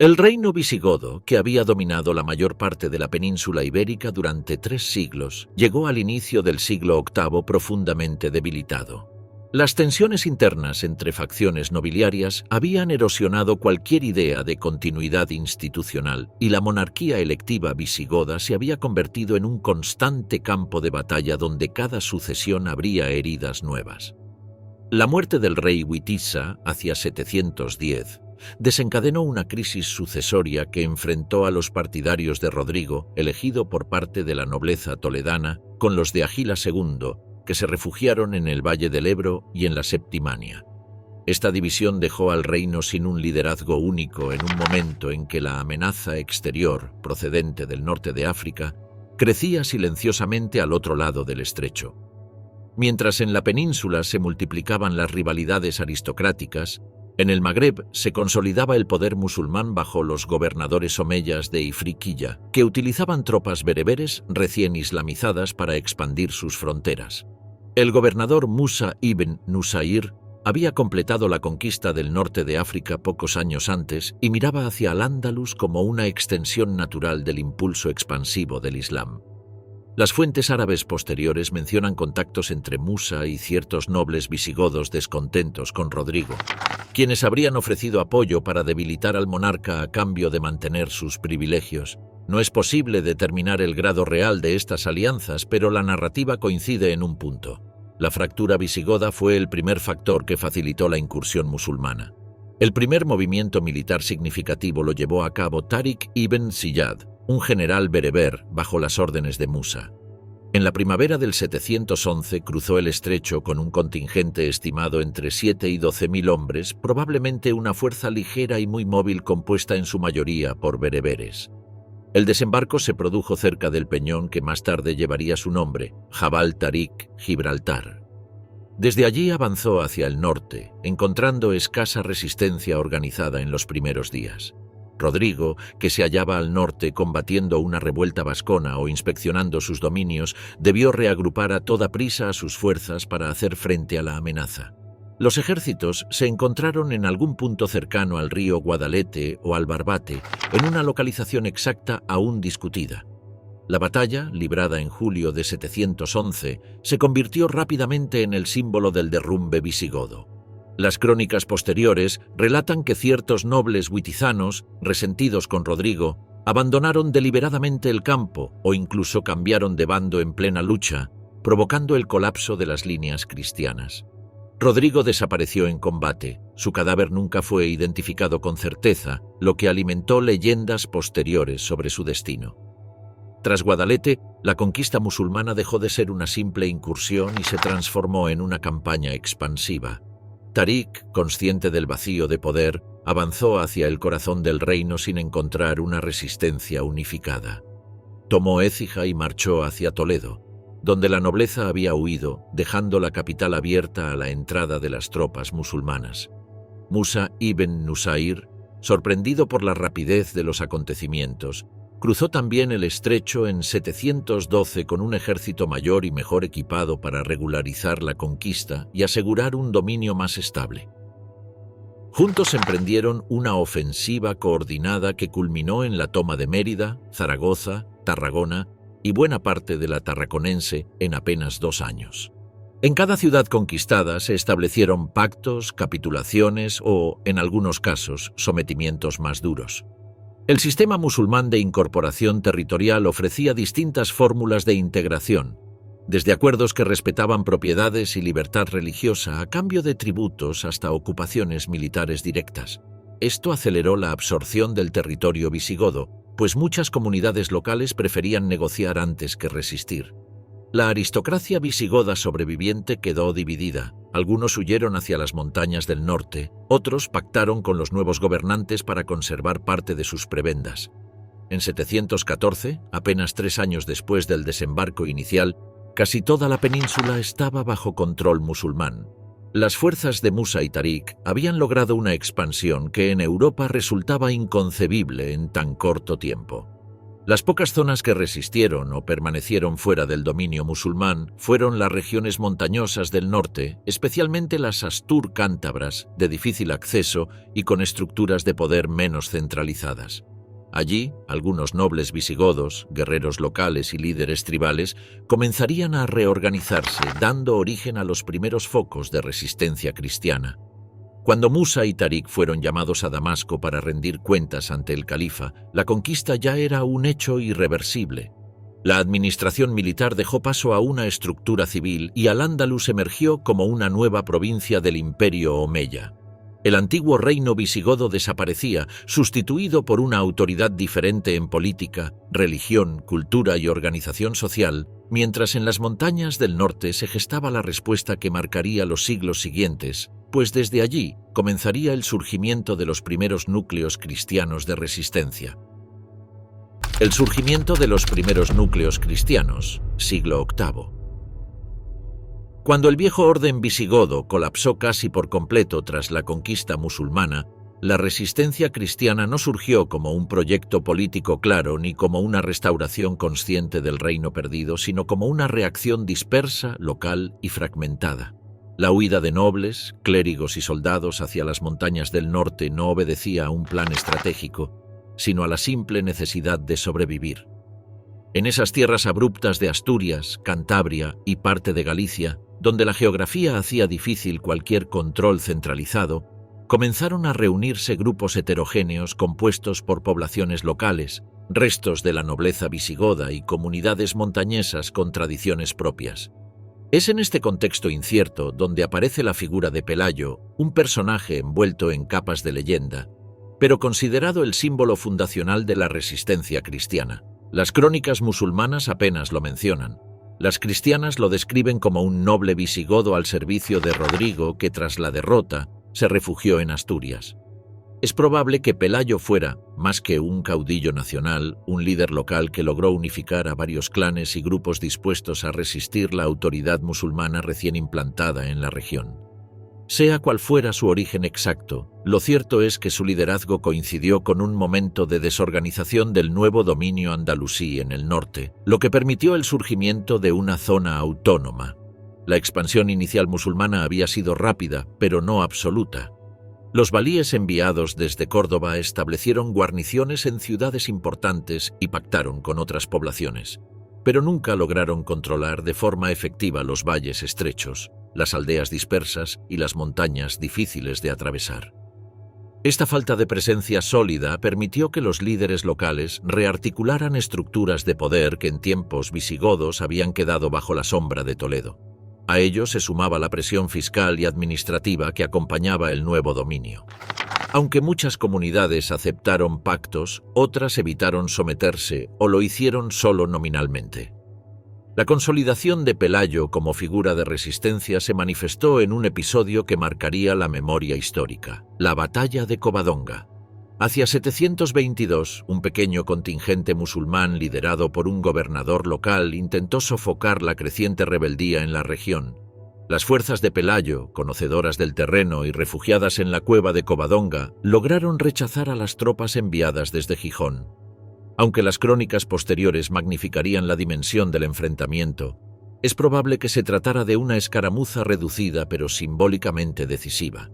El reino visigodo, que había dominado la mayor parte de la península ibérica durante 3 siglos, llegó al inicio del siglo VIII profundamente debilitado. Las tensiones internas entre facciones nobiliarias habían erosionado cualquier idea de continuidad institucional y la monarquía electiva visigoda se había convertido en un constante campo de batalla donde cada sucesión abría heridas nuevas. La muerte del rey Witiza, hacia 710, desencadenó una crisis sucesoria que enfrentó a los partidarios de Rodrigo, elegido por parte de la nobleza toledana, con los de Agila II, que se refugiaron en el Valle del Ebro y en la Septimania. Esta división dejó al reino sin un liderazgo único en un momento en que la amenaza exterior, procedente del norte de África, crecía silenciosamente al otro lado del estrecho. Mientras en la península se multiplicaban las rivalidades aristocráticas, en el Magreb se consolidaba el poder musulmán bajo los gobernadores omeyas de Ifriqiya, que utilizaban tropas bereberes recién islamizadas para expandir sus fronteras. El gobernador Musa ibn Nusayr había completado la conquista del norte de África pocos años antes y miraba hacia Al-Ándalus como una extensión natural del impulso expansivo del Islam. Las fuentes árabes posteriores mencionan contactos entre Musa y ciertos nobles visigodos descontentos con Rodrigo, quienes habrían ofrecido apoyo para debilitar al monarca a cambio de mantener sus privilegios. No es posible determinar el grado real de estas alianzas, pero la narrativa coincide en un punto. La fractura visigoda fue el primer factor que facilitó la incursión musulmana. El primer movimiento militar significativo lo llevó a cabo Tariq ibn Ziyad, un general bereber bajo las órdenes de Musa. En la primavera del 711 cruzó el estrecho con un contingente estimado entre 7 y 12.000 hombres, probablemente una fuerza ligera y muy móvil compuesta en su mayoría por bereberes. El desembarco se produjo cerca del peñón que más tarde llevaría su nombre, Jabal Tariq, Gibraltar. Desde allí avanzó hacia el norte, encontrando escasa resistencia organizada en los primeros días. Rodrigo, que se hallaba al norte combatiendo una revuelta vascona o inspeccionando sus dominios, debió reagrupar a toda prisa a sus fuerzas para hacer frente a la amenaza. Los ejércitos se encontraron en algún punto cercano al río Guadalete o al Barbate, en una localización exacta aún discutida. La batalla, librada en julio de 711, se convirtió rápidamente en el símbolo del derrumbe visigodo. Las crónicas posteriores relatan que ciertos nobles witizanos, resentidos con Rodrigo, abandonaron deliberadamente el campo o incluso cambiaron de bando en plena lucha, provocando el colapso de las líneas cristianas. Rodrigo desapareció en combate, su cadáver nunca fue identificado con certeza, lo que alimentó leyendas posteriores sobre su destino. Tras Guadalete, la conquista musulmana dejó de ser una simple incursión y se transformó en una campaña expansiva. Tariq, consciente del vacío de poder, avanzó hacia el corazón del reino sin encontrar una resistencia unificada. Tomó Écija y marchó hacia Toledo, donde la nobleza había huido, dejando la capital abierta a la entrada de las tropas musulmanas. Musa ibn Nusayr, sorprendido por la rapidez de los acontecimientos, cruzó también el estrecho en 712 con un ejército mayor y mejor equipado para regularizar la conquista y asegurar un dominio más estable. Juntos emprendieron una ofensiva coordinada que culminó en la toma de Mérida, Zaragoza, Tarragona y buena parte de la Tarraconense en apenas 2 años. En cada ciudad conquistada se establecieron pactos, capitulaciones o, en algunos casos, sometimientos más duros. El sistema musulmán de incorporación territorial ofrecía distintas fórmulas de integración, desde acuerdos que respetaban propiedades y libertad religiosa a cambio de tributos hasta ocupaciones militares directas. Esto aceleró la absorción del territorio visigodo, pues muchas comunidades locales preferían negociar antes que resistir. La aristocracia visigoda sobreviviente quedó dividida. Algunos huyeron hacia las montañas del norte, otros pactaron con los nuevos gobernantes para conservar parte de sus prebendas. En 714, apenas 3 años después del desembarco inicial, casi toda la península estaba bajo control musulmán. Las fuerzas de Musa y Tariq habían logrado una expansión que en Europa resultaba inconcebible en tan corto tiempo. Las pocas zonas que resistieron o permanecieron fuera del dominio musulmán fueron las regiones montañosas del norte, especialmente las Astur-cántabras, de difícil acceso y con estructuras de poder menos centralizadas. Allí, algunos nobles visigodos, guerreros locales y líderes tribales comenzarían a reorganizarse, dando origen a los primeros focos de resistencia cristiana. Cuando Musa y Tarik fueron llamados a Damasco para rendir cuentas ante el califa, la conquista ya era un hecho irreversible. La administración militar dejó paso a una estructura civil y Al-Ándalus emergió como una nueva provincia del Imperio Omeya. El antiguo reino visigodo desaparecía, sustituido por una autoridad diferente en política, religión, cultura y organización social, mientras en las montañas del norte se gestaba la respuesta que marcaría los siglos siguientes, pues desde allí comenzaría el surgimiento de los primeros núcleos cristianos de resistencia. El surgimiento de los primeros núcleos cristianos, siglo VIII. Cuando el viejo orden visigodo colapsó casi por completo tras la conquista musulmana, la resistencia cristiana no surgió como un proyecto político claro ni como una restauración consciente del reino perdido, sino como una reacción dispersa, local y fragmentada. La huida de nobles, clérigos y soldados hacia las montañas del norte no obedecía a un plan estratégico, sino a la simple necesidad de sobrevivir. En esas tierras abruptas de Asturias, Cantabria y parte de Galicia, donde la geografía hacía difícil cualquier control centralizado, comenzaron a reunirse grupos heterogéneos compuestos por poblaciones locales, restos de la nobleza visigoda y comunidades montañesas con tradiciones propias. Es en este contexto incierto donde aparece la figura de Pelayo, un personaje envuelto en capas de leyenda, pero considerado el símbolo fundacional de la resistencia cristiana. Las crónicas musulmanas apenas lo mencionan. Las cristianas lo describen como un noble visigodo al servicio de Rodrigo que tras la derrota se refugió en Asturias. Es probable que Pelayo fuera, más que un caudillo nacional, un líder local que logró unificar a varios clanes y grupos dispuestos a resistir la autoridad musulmana recién implantada en la región. Sea cual fuera su origen exacto, lo cierto es que su liderazgo coincidió con un momento de desorganización del nuevo dominio andalusí en el norte, lo que permitió el surgimiento de una zona autónoma. La expansión inicial musulmana había sido rápida, pero no absoluta. Los valíes enviados desde Córdoba establecieron guarniciones en ciudades importantes y pactaron con otras poblaciones, pero nunca lograron controlar de forma efectiva los valles estrechos, las aldeas dispersas y las montañas difíciles de atravesar. Esta falta de presencia sólida permitió que los líderes locales rearticularan estructuras de poder que en tiempos visigodos habían quedado bajo la sombra de Toledo. A ello se sumaba la presión fiscal y administrativa que acompañaba el nuevo dominio. Aunque muchas comunidades aceptaron pactos, otras evitaron someterse o lo hicieron solo nominalmente. La consolidación de Pelayo como figura de resistencia se manifestó en un episodio que marcaría la memoria histórica, la Batalla de Covadonga. Hacia 722, un pequeño contingente musulmán liderado por un gobernador local intentó sofocar la creciente rebeldía en la región. Las fuerzas de Pelayo, conocedoras del terreno y refugiadas en la cueva de Covadonga, lograron rechazar a las tropas enviadas desde Gijón. Aunque las crónicas posteriores magnificarían la dimensión del enfrentamiento, es probable que se tratara de una escaramuza reducida pero simbólicamente decisiva.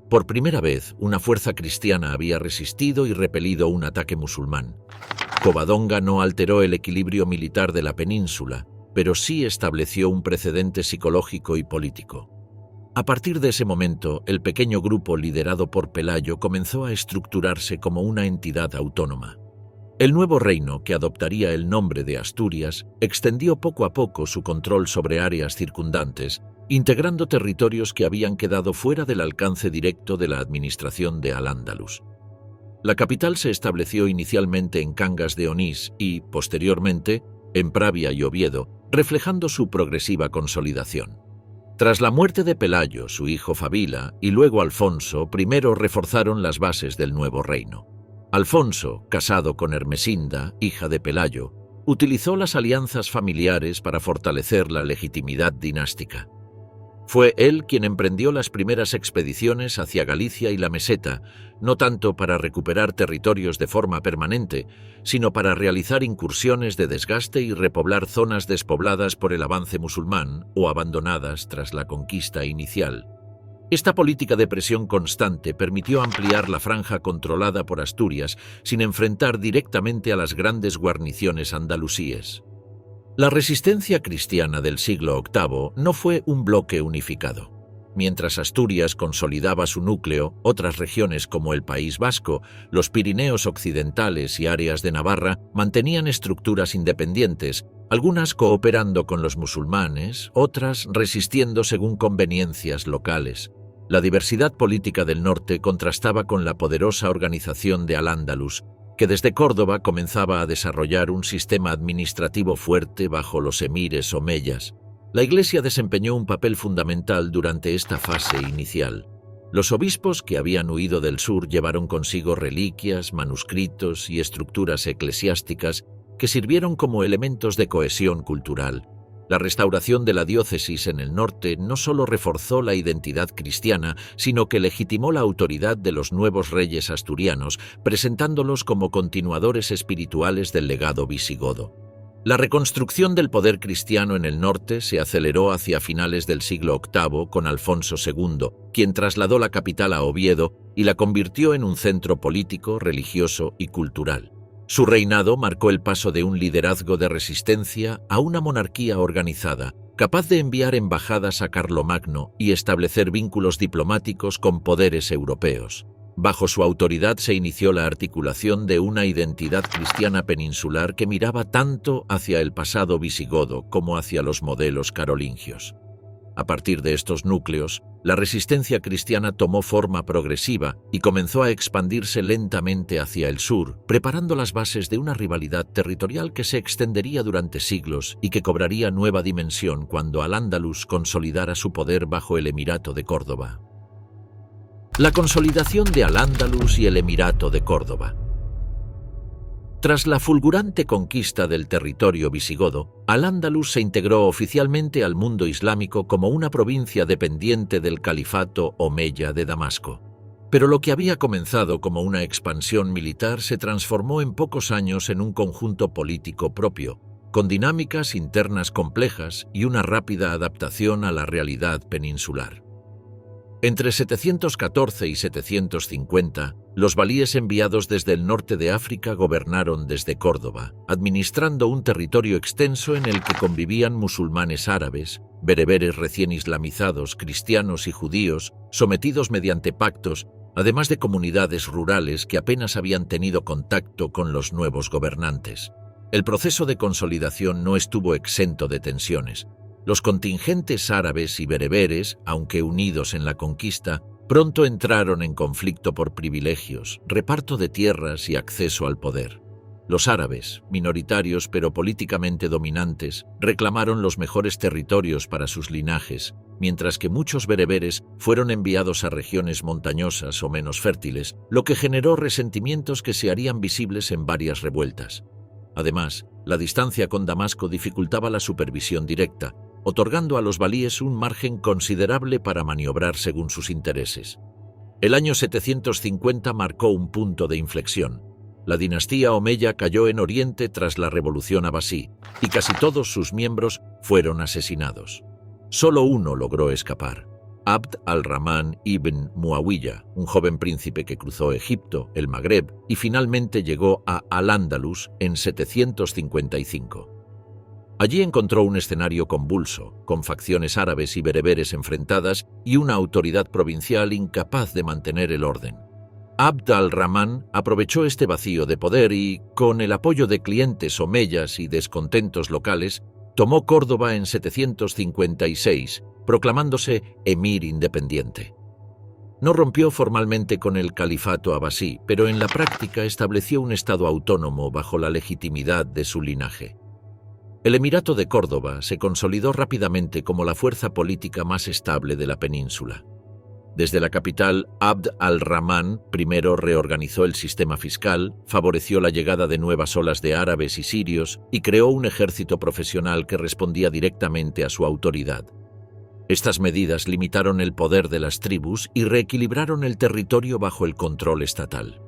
Por primera vez, una fuerza cristiana había resistido y repelido un ataque musulmán. Covadonga no alteró el equilibrio militar de la península, pero sí estableció un precedente psicológico y político. A partir de ese momento, el pequeño grupo liderado por Pelayo comenzó a estructurarse como una entidad autónoma. El nuevo reino, que adoptaría el nombre de Asturias, extendió poco a poco su control sobre áreas circundantes, integrando territorios que habían quedado fuera del alcance directo de la administración de Al-Ándalus. La capital se estableció inicialmente en Cangas de Onís y, posteriormente, en Pravia y Oviedo, reflejando su progresiva consolidación. Tras la muerte de Pelayo, su hijo Fabila y luego Alfonso, primero reforzaron las bases del nuevo reino. Alfonso, casado con Ermesinda, hija de Pelayo, utilizó las alianzas familiares para fortalecer la legitimidad dinástica. Fue él quien emprendió las primeras expediciones hacia Galicia y la Meseta, no tanto para recuperar territorios de forma permanente, sino para realizar incursiones de desgaste y repoblar zonas despobladas por el avance musulmán o abandonadas tras la conquista inicial. Esta política de presión constante permitió ampliar la franja controlada por Asturias sin enfrentar directamente a las grandes guarniciones andalusíes. La resistencia cristiana del siglo VIII no fue un bloque unificado. Mientras Asturias consolidaba su núcleo, otras regiones como el País Vasco, los Pirineos occidentales y áreas de Navarra mantenían estructuras independientes, algunas cooperando con los musulmanes, otras resistiendo según conveniencias locales. La diversidad política del norte contrastaba con la poderosa organización de Al-Ándalus, que desde Córdoba comenzaba a desarrollar un sistema administrativo fuerte bajo los emires omeyas. La Iglesia desempeñó un papel fundamental durante esta fase inicial. Los obispos que habían huido del sur llevaron consigo reliquias, manuscritos y estructuras eclesiásticas que sirvieron como elementos de cohesión cultural. La restauración de la diócesis en el norte no solo reforzó la identidad cristiana, sino que legitimó la autoridad de los nuevos reyes asturianos, presentándolos como continuadores espirituales del legado visigodo. La reconstrucción del poder cristiano en el norte se aceleró hacia finales del siglo VIII con Alfonso II, quien trasladó la capital a Oviedo y la convirtió en un centro político, religioso y cultural. Su reinado marcó el paso de un liderazgo de resistencia a una monarquía organizada, capaz de enviar embajadas a Carlomagno y establecer vínculos diplomáticos con poderes europeos. Bajo su autoridad se inició la articulación de una identidad cristiana peninsular que miraba tanto hacia el pasado visigodo como hacia los modelos carolingios. A partir de estos núcleos, la resistencia cristiana tomó forma progresiva y comenzó a expandirse lentamente hacia el sur, preparando las bases de una rivalidad territorial que se extendería durante siglos y que cobraría nueva dimensión cuando Al-Ándalus consolidara su poder bajo el Emirato de Córdoba. La consolidación de Al-Ándalus y el Emirato de Córdoba. Tras la fulgurante conquista del territorio visigodo, Al-Ándalus se integró oficialmente al mundo islámico como una provincia dependiente del califato omeya de Damasco. Pero lo que había comenzado como una expansión militar se transformó en pocos años en un conjunto político propio, con dinámicas internas complejas y una rápida adaptación a la realidad peninsular. Entre 714 y 750, los valíes enviados desde el norte de África gobernaron desde Córdoba, administrando un territorio extenso en el que convivían musulmanes árabes, bereberes recién islamizados, cristianos y judíos, sometidos mediante pactos, además de comunidades rurales que apenas habían tenido contacto con los nuevos gobernantes. El proceso de consolidación no estuvo exento de tensiones. Los contingentes árabes y bereberes, aunque unidos en la conquista, pronto entraron en conflicto por privilegios, reparto de tierras y acceso al poder. Los árabes, minoritarios pero políticamente dominantes, reclamaron los mejores territorios para sus linajes, mientras que muchos bereberes fueron enviados a regiones montañosas o menos fértiles, lo que generó resentimientos que se harían visibles en varias revueltas. Además, la distancia con Damasco dificultaba la supervisión directa, otorgando a los valíes un margen considerable para maniobrar según sus intereses. El año 750 marcó un punto de inflexión. La dinastía omeya cayó en Oriente tras la revolución abasí, y casi todos sus miembros fueron asesinados. Solo uno logró escapar: Abd al-Rahman ibn Muawiyah, un joven príncipe que cruzó Egipto, el Magreb y finalmente llegó a Al-Ándalus en 755. Allí encontró un escenario convulso, con facciones árabes y bereberes enfrentadas y una autoridad provincial incapaz de mantener el orden. Abd al-Rahman aprovechó este vacío de poder y, con el apoyo de clientes omeyas y descontentos locales, tomó Córdoba en 756, proclamándose emir independiente. No rompió formalmente con el califato abasí, pero en la práctica estableció un estado autónomo bajo la legitimidad de su linaje. El Emirato de Córdoba se consolidó rápidamente como la fuerza política más estable de la península. Desde la capital, Abd al-Rahman primero reorganizó el sistema fiscal, favoreció la llegada de nuevas olas de árabes y sirios y creó un ejército profesional que respondía directamente a su autoridad. Estas medidas limitaron el poder de las tribus y reequilibraron el territorio bajo el control estatal.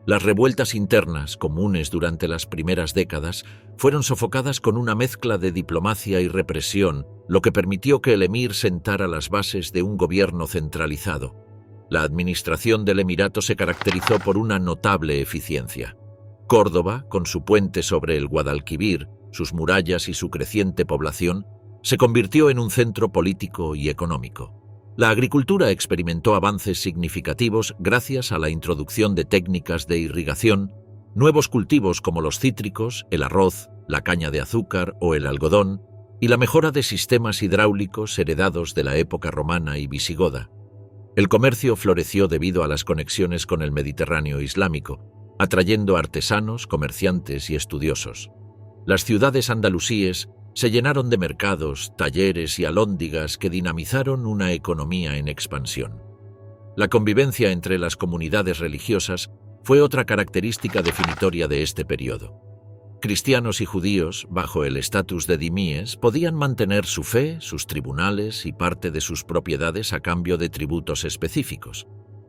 Las revueltas internas, comunes durante las primeras décadas, fueron sofocadas con una mezcla de diplomacia y represión, lo que permitió que el emir sentara las bases de un gobierno centralizado. La administración del emirato se caracterizó por una notable eficiencia. Córdoba, con su puente sobre el Guadalquivir, sus murallas y su creciente población, se convirtió en un centro político y económico. La agricultura experimentó avances significativos gracias a la introducción de técnicas de irrigación, nuevos cultivos como los cítricos, el arroz, la caña de azúcar o el algodón, y la mejora de sistemas hidráulicos heredados de la época romana y visigoda. El comercio floreció debido a las conexiones con el Mediterráneo islámico, atrayendo artesanos, comerciantes y estudiosos. Las ciudades andalusíes se llenaron de mercados, talleres y alhóndigas que dinamizaron una economía en expansión. La convivencia entre las comunidades religiosas fue otra característica definitoria de este periodo. Cristianos y judíos, bajo el estatus de dhimíes, podían mantener su fe, sus tribunales y parte de sus propiedades a cambio de tributos específicos.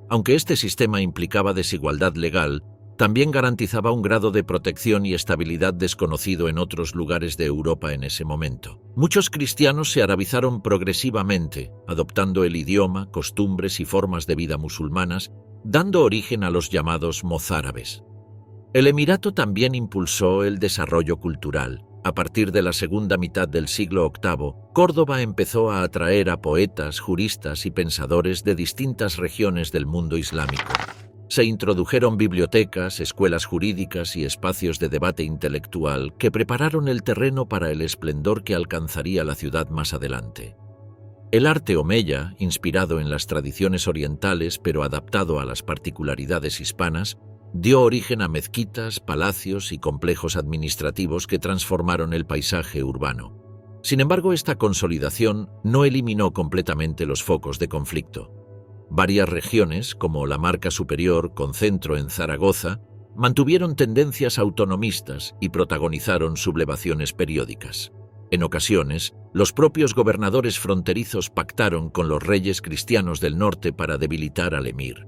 Aunque este sistema implicaba desigualdad legal, también garantizaba un grado de protección y estabilidad desconocido en otros lugares de Europa en ese momento. Muchos cristianos se arabizaron progresivamente, adoptando el idioma, costumbres y formas de vida musulmanas, dando origen a los llamados mozárabes. El emirato también impulsó el desarrollo cultural. A partir de la segunda mitad del siglo VIII, Córdoba empezó a atraer a poetas, juristas y pensadores de distintas regiones del mundo islámico. Se introdujeron bibliotecas, escuelas jurídicas y espacios de debate intelectual que prepararon el terreno para el esplendor que alcanzaría la ciudad más adelante. El arte omeya, inspirado en las tradiciones orientales pero adaptado a las particularidades hispanas, dio origen a mezquitas, palacios y complejos administrativos que transformaron el paisaje urbano. Sin embargo, esta consolidación no eliminó completamente los focos de conflicto. Varias regiones, como la Marca Superior, con centro en Zaragoza, mantuvieron tendencias autonomistas y protagonizaron sublevaciones periódicas. En ocasiones, los propios gobernadores fronterizos pactaron con los reyes cristianos del norte para debilitar al emir.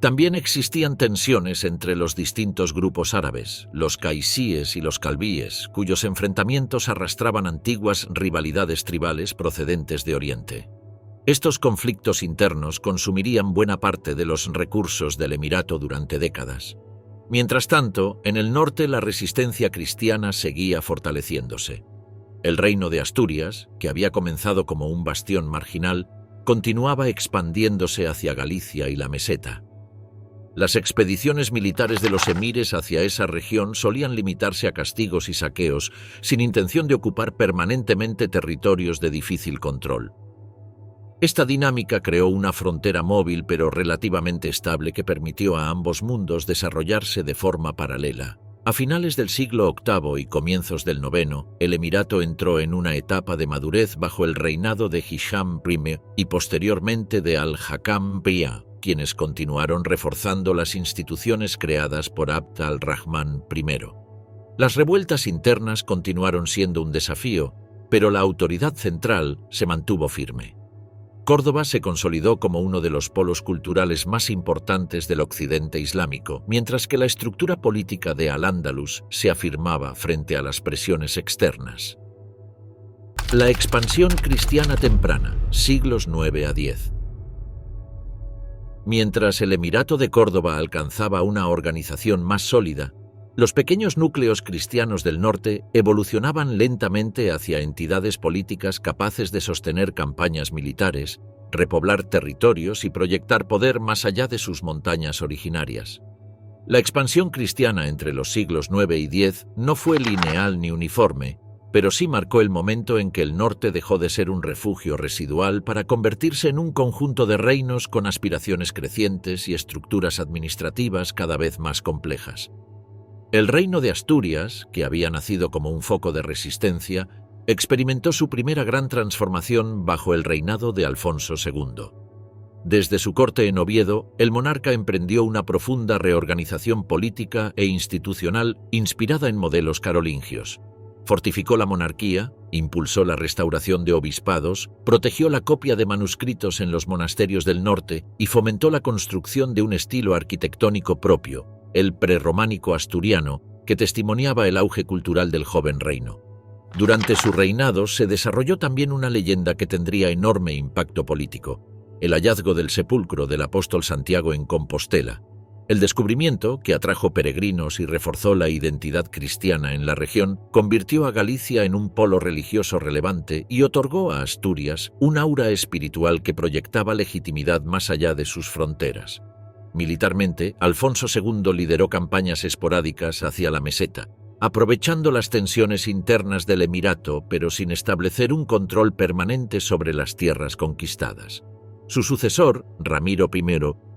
También existían tensiones entre los distintos grupos árabes, los caisíes y los calvíes, cuyos enfrentamientos arrastraban antiguas rivalidades tribales procedentes de Oriente. Estos conflictos internos consumirían buena parte de los recursos del emirato durante décadas. Mientras tanto, en el norte la resistencia cristiana seguía fortaleciéndose. El reino de Asturias, que había comenzado como un bastión marginal, continuaba expandiéndose hacia Galicia y la meseta. Las expediciones militares de los emires hacia esa región solían limitarse a castigos y saqueos, sin intención de ocupar permanentemente territorios de difícil control. Esta dinámica creó una frontera móvil pero relativamente estable que permitió a ambos mundos desarrollarse de forma paralela. A finales del siglo VIII y comienzos del IX, el emirato entró en una etapa de madurez bajo el reinado de Hisham I y posteriormente de Al-Hakam I, quienes continuaron reforzando las instituciones creadas por Abd al-Rahman I. Las revueltas internas continuaron siendo un desafío, pero la autoridad central se mantuvo firme. Córdoba se consolidó como uno de los polos culturales más importantes del occidente islámico, mientras que la estructura política de Al-Ándalus se afirmaba frente a las presiones externas. La expansión cristiana temprana, siglos IX a X. Mientras el Emirato de Córdoba alcanzaba una organización más sólida, los pequeños núcleos cristianos del norte evolucionaban lentamente hacia entidades políticas capaces de sostener campañas militares, repoblar territorios y proyectar poder más allá de sus montañas originarias. La expansión cristiana entre los siglos IX y X no fue lineal ni uniforme, pero sí marcó el momento en que el norte dejó de ser un refugio residual para convertirse en un conjunto de reinos con aspiraciones crecientes y estructuras administrativas cada vez más complejas. El reino de Asturias, que había nacido como un foco de resistencia, experimentó su primera gran transformación bajo el reinado de Alfonso II. Desde su corte en Oviedo, el monarca emprendió una profunda reorganización política e institucional inspirada en modelos carolingios. Fortificó la monarquía, impulsó la restauración de obispados, protegió la copia de manuscritos en los monasterios del norte y fomentó la construcción de un estilo arquitectónico propio, el prerrománico asturiano, que testimoniaba el auge cultural del joven reino. Durante su reinado se desarrolló también una leyenda que tendría enorme impacto político: el hallazgo del sepulcro del apóstol Santiago en Compostela. El descubrimiento, que atrajo peregrinos y reforzó la identidad cristiana en la región, convirtió a Galicia en un polo religioso relevante y otorgó a Asturias un aura espiritual que proyectaba legitimidad más allá de sus fronteras. Militarmente, Alfonso II lideró campañas esporádicas hacia la meseta, aprovechando las tensiones internas del emirato, pero sin establecer un control permanente sobre las tierras conquistadas. Su sucesor, Ramiro I,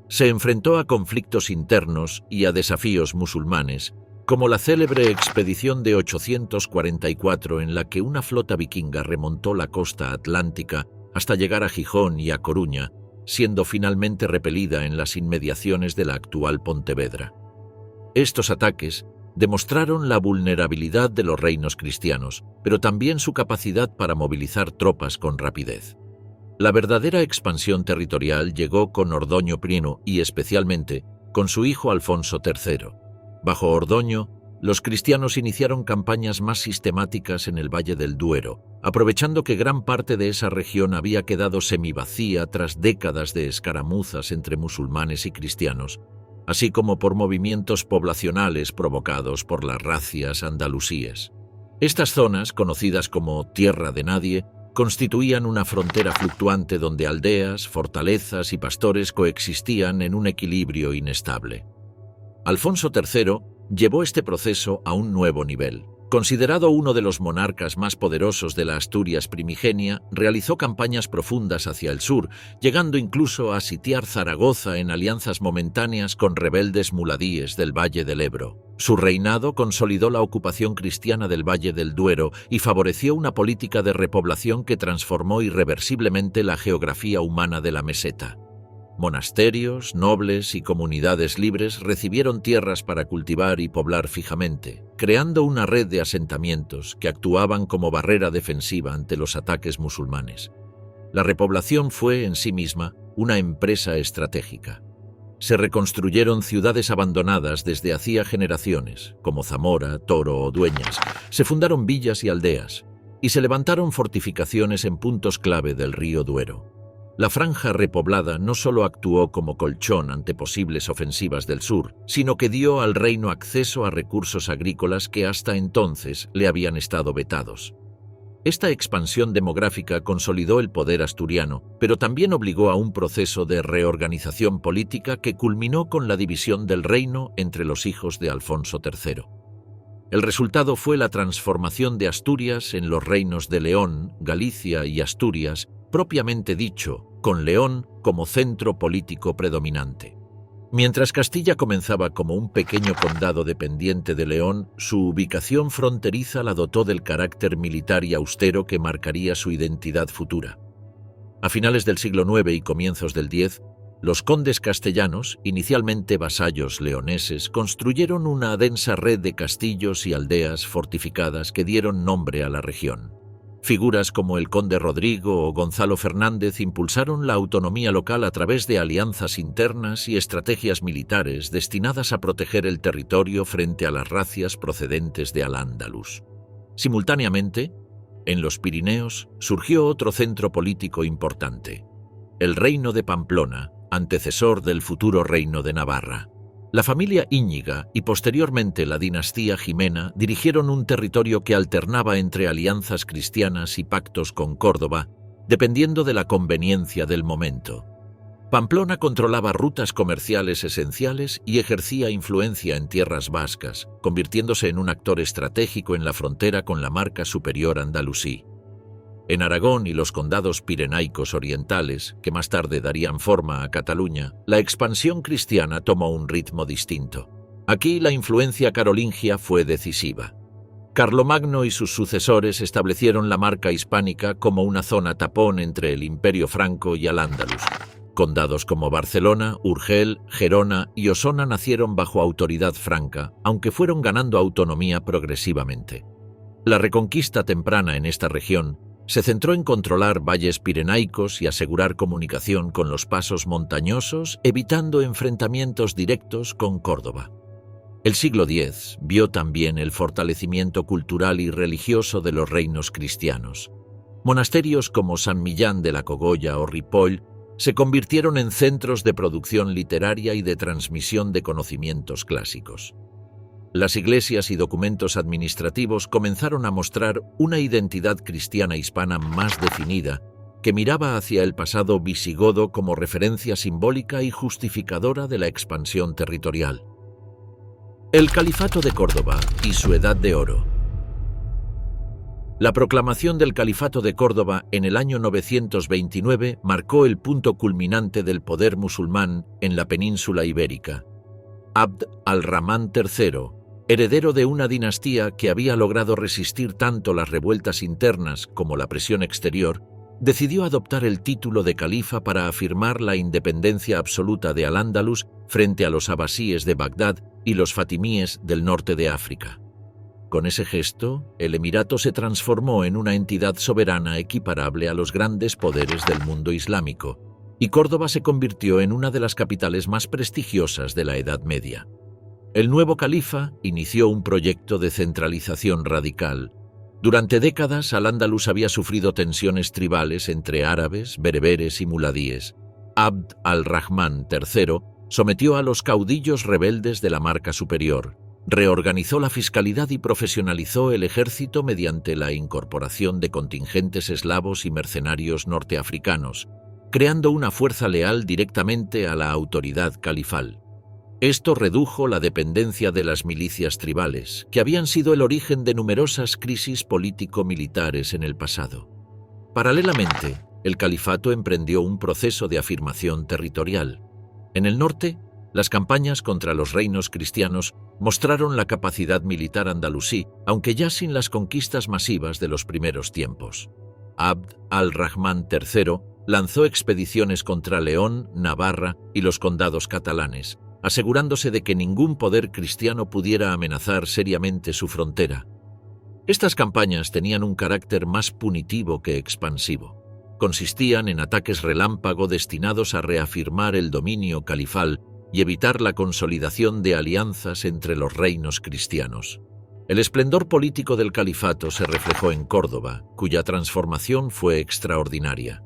se enfrentó a conflictos internos y a desafíos musulmanes, como la célebre expedición de 844 en la que una flota vikinga remontó la costa atlántica hasta llegar a Gijón y a Coruña, siendo finalmente repelida en las inmediaciones de la actual Pontevedra. Estos ataques demostraron la vulnerabilidad de los reinos cristianos, pero también su capacidad para movilizar tropas con rapidez. La verdadera expansión territorial llegó con Ordoño I y especialmente con su hijo Alfonso III. Bajo Ordoño, los cristianos iniciaron campañas más sistemáticas en el Valle del Duero, aprovechando que gran parte de esa región había quedado semivacía tras décadas de escaramuzas entre musulmanes y cristianos, así como por movimientos poblacionales provocados por las racias andalusíes. Estas zonas, conocidas como Tierra de Nadie, constituían una frontera fluctuante donde aldeas, fortalezas y pastores coexistían en un equilibrio inestable. Alfonso III llevó este proceso a un nuevo nivel. Considerado uno de los monarcas más poderosos de la Asturias primigenia, realizó campañas profundas hacia el sur, llegando incluso a sitiar Zaragoza en alianzas momentáneas con rebeldes muladíes del Valle del Ebro. Su reinado consolidó la ocupación cristiana del Valle del Duero y favoreció una política de repoblación que transformó irreversiblemente la geografía humana de la meseta. Monasterios, nobles y comunidades libres recibieron tierras para cultivar y poblar fijamente, creando una red de asentamientos que actuaban como barrera defensiva ante los ataques musulmanes. La repoblación fue, en sí misma, una empresa estratégica. Se reconstruyeron ciudades abandonadas desde hacía generaciones, como Zamora, Toro o Dueñas. Se fundaron villas y aldeas, y se levantaron fortificaciones en puntos clave del río Duero. La franja repoblada no solo actuó como colchón ante posibles ofensivas del sur, sino que dio al reino acceso a recursos agrícolas que hasta entonces le habían estado vetados. Esta expansión demográfica consolidó el poder asturiano, pero también obligó a un proceso de reorganización política que culminó con la división del reino entre los hijos de Alfonso III. El resultado fue la transformación de Asturias en los reinos de León, Galicia y Asturias, propiamente dicho, con León como centro político predominante. Mientras Castilla comenzaba como un pequeño condado dependiente de León, su ubicación fronteriza la dotó del carácter militar y austero que marcaría su identidad futura. A finales del siglo IX y comienzos del X, los condes castellanos, inicialmente vasallos leoneses, construyeron una densa red de castillos y aldeas fortificadas que dieron nombre a la región. Figuras como el conde Rodrigo o Gonzalo Fernández impulsaron la autonomía local a través de alianzas internas y estrategias militares destinadas a proteger el territorio frente a las racias procedentes de Al-Ándalus. Simultáneamente, en los Pirineos surgió otro centro político importante, el Reino de Pamplona, antecesor del futuro Reino de Navarra. La familia Íñiga y posteriormente la dinastía Jimena dirigieron un territorio que alternaba entre alianzas cristianas y pactos con Córdoba, dependiendo de la conveniencia del momento. Pamplona controlaba rutas comerciales esenciales y ejercía influencia en tierras vascas, convirtiéndose en un actor estratégico en la frontera con la Marca Superior andalusí. En Aragón y los condados pirenaicos orientales, que más tarde darían forma a Cataluña, la expansión cristiana tomó un ritmo distinto. Aquí la influencia carolingia fue decisiva. Carlomagno y sus sucesores establecieron la Marca hispánica como una zona tapón entre el Imperio franco y Al-Ándalus. Condados como Barcelona, Urgel, Gerona y Osona nacieron bajo autoridad franca, aunque fueron ganando autonomía progresivamente. La reconquista temprana en esta región se centró en controlar valles pirenaicos y asegurar comunicación con los pasos montañosos, evitando enfrentamientos directos con Córdoba. El siglo X vio también el fortalecimiento cultural y religioso de los reinos cristianos. Monasterios como San Millán de la Cogolla o Ripoll se convirtieron en centros de producción literaria y de transmisión de conocimientos clásicos. Las iglesias y documentos administrativos comenzaron a mostrar una identidad cristiana hispana más definida, que miraba hacia el pasado visigodo como referencia simbólica y justificadora de la expansión territorial. El Califato de Córdoba y su Edad de Oro. La proclamación del Califato de Córdoba en el año 929 marcó el punto culminante del poder musulmán en la península ibérica. Abd al-Rahman III, heredero de una dinastía que había logrado resistir tanto las revueltas internas como la presión exterior, decidió adoptar el título de califa para afirmar la independencia absoluta de Al-Ándalus frente a los abasíes de Bagdad y los fatimíes del norte de África. Con ese gesto, el emirato se transformó en una entidad soberana equiparable a los grandes poderes del mundo islámico, y Córdoba se convirtió en una de las capitales más prestigiosas de la Edad Media. El nuevo califa inició un proyecto de centralización radical. Durante décadas, Al-Ándalus había sufrido tensiones tribales entre árabes, bereberes y muladíes. Abd al-Rahman III sometió a los caudillos rebeldes de la Marca Superior, reorganizó la fiscalidad y profesionalizó el ejército mediante la incorporación de contingentes eslavos y mercenarios norteafricanos, creando una fuerza leal directamente a la autoridad califal. Esto redujo la dependencia de las milicias tribales, que habían sido el origen de numerosas crisis político-militares en el pasado. Paralelamente, el califato emprendió un proceso de afirmación territorial. En el norte, las campañas contra los reinos cristianos mostraron la capacidad militar andalusí, aunque ya sin las conquistas masivas de los primeros tiempos. Abd al-Rahman III lanzó expediciones contra León, Navarra y los condados catalanes, asegurándose de que ningún poder cristiano pudiera amenazar seriamente su frontera. Estas campañas tenían un carácter más punitivo que expansivo. Consistían en ataques relámpago destinados a reafirmar el dominio califal y evitar la consolidación de alianzas entre los reinos cristianos. El esplendor político del califato se reflejó en Córdoba, cuya transformación fue extraordinaria.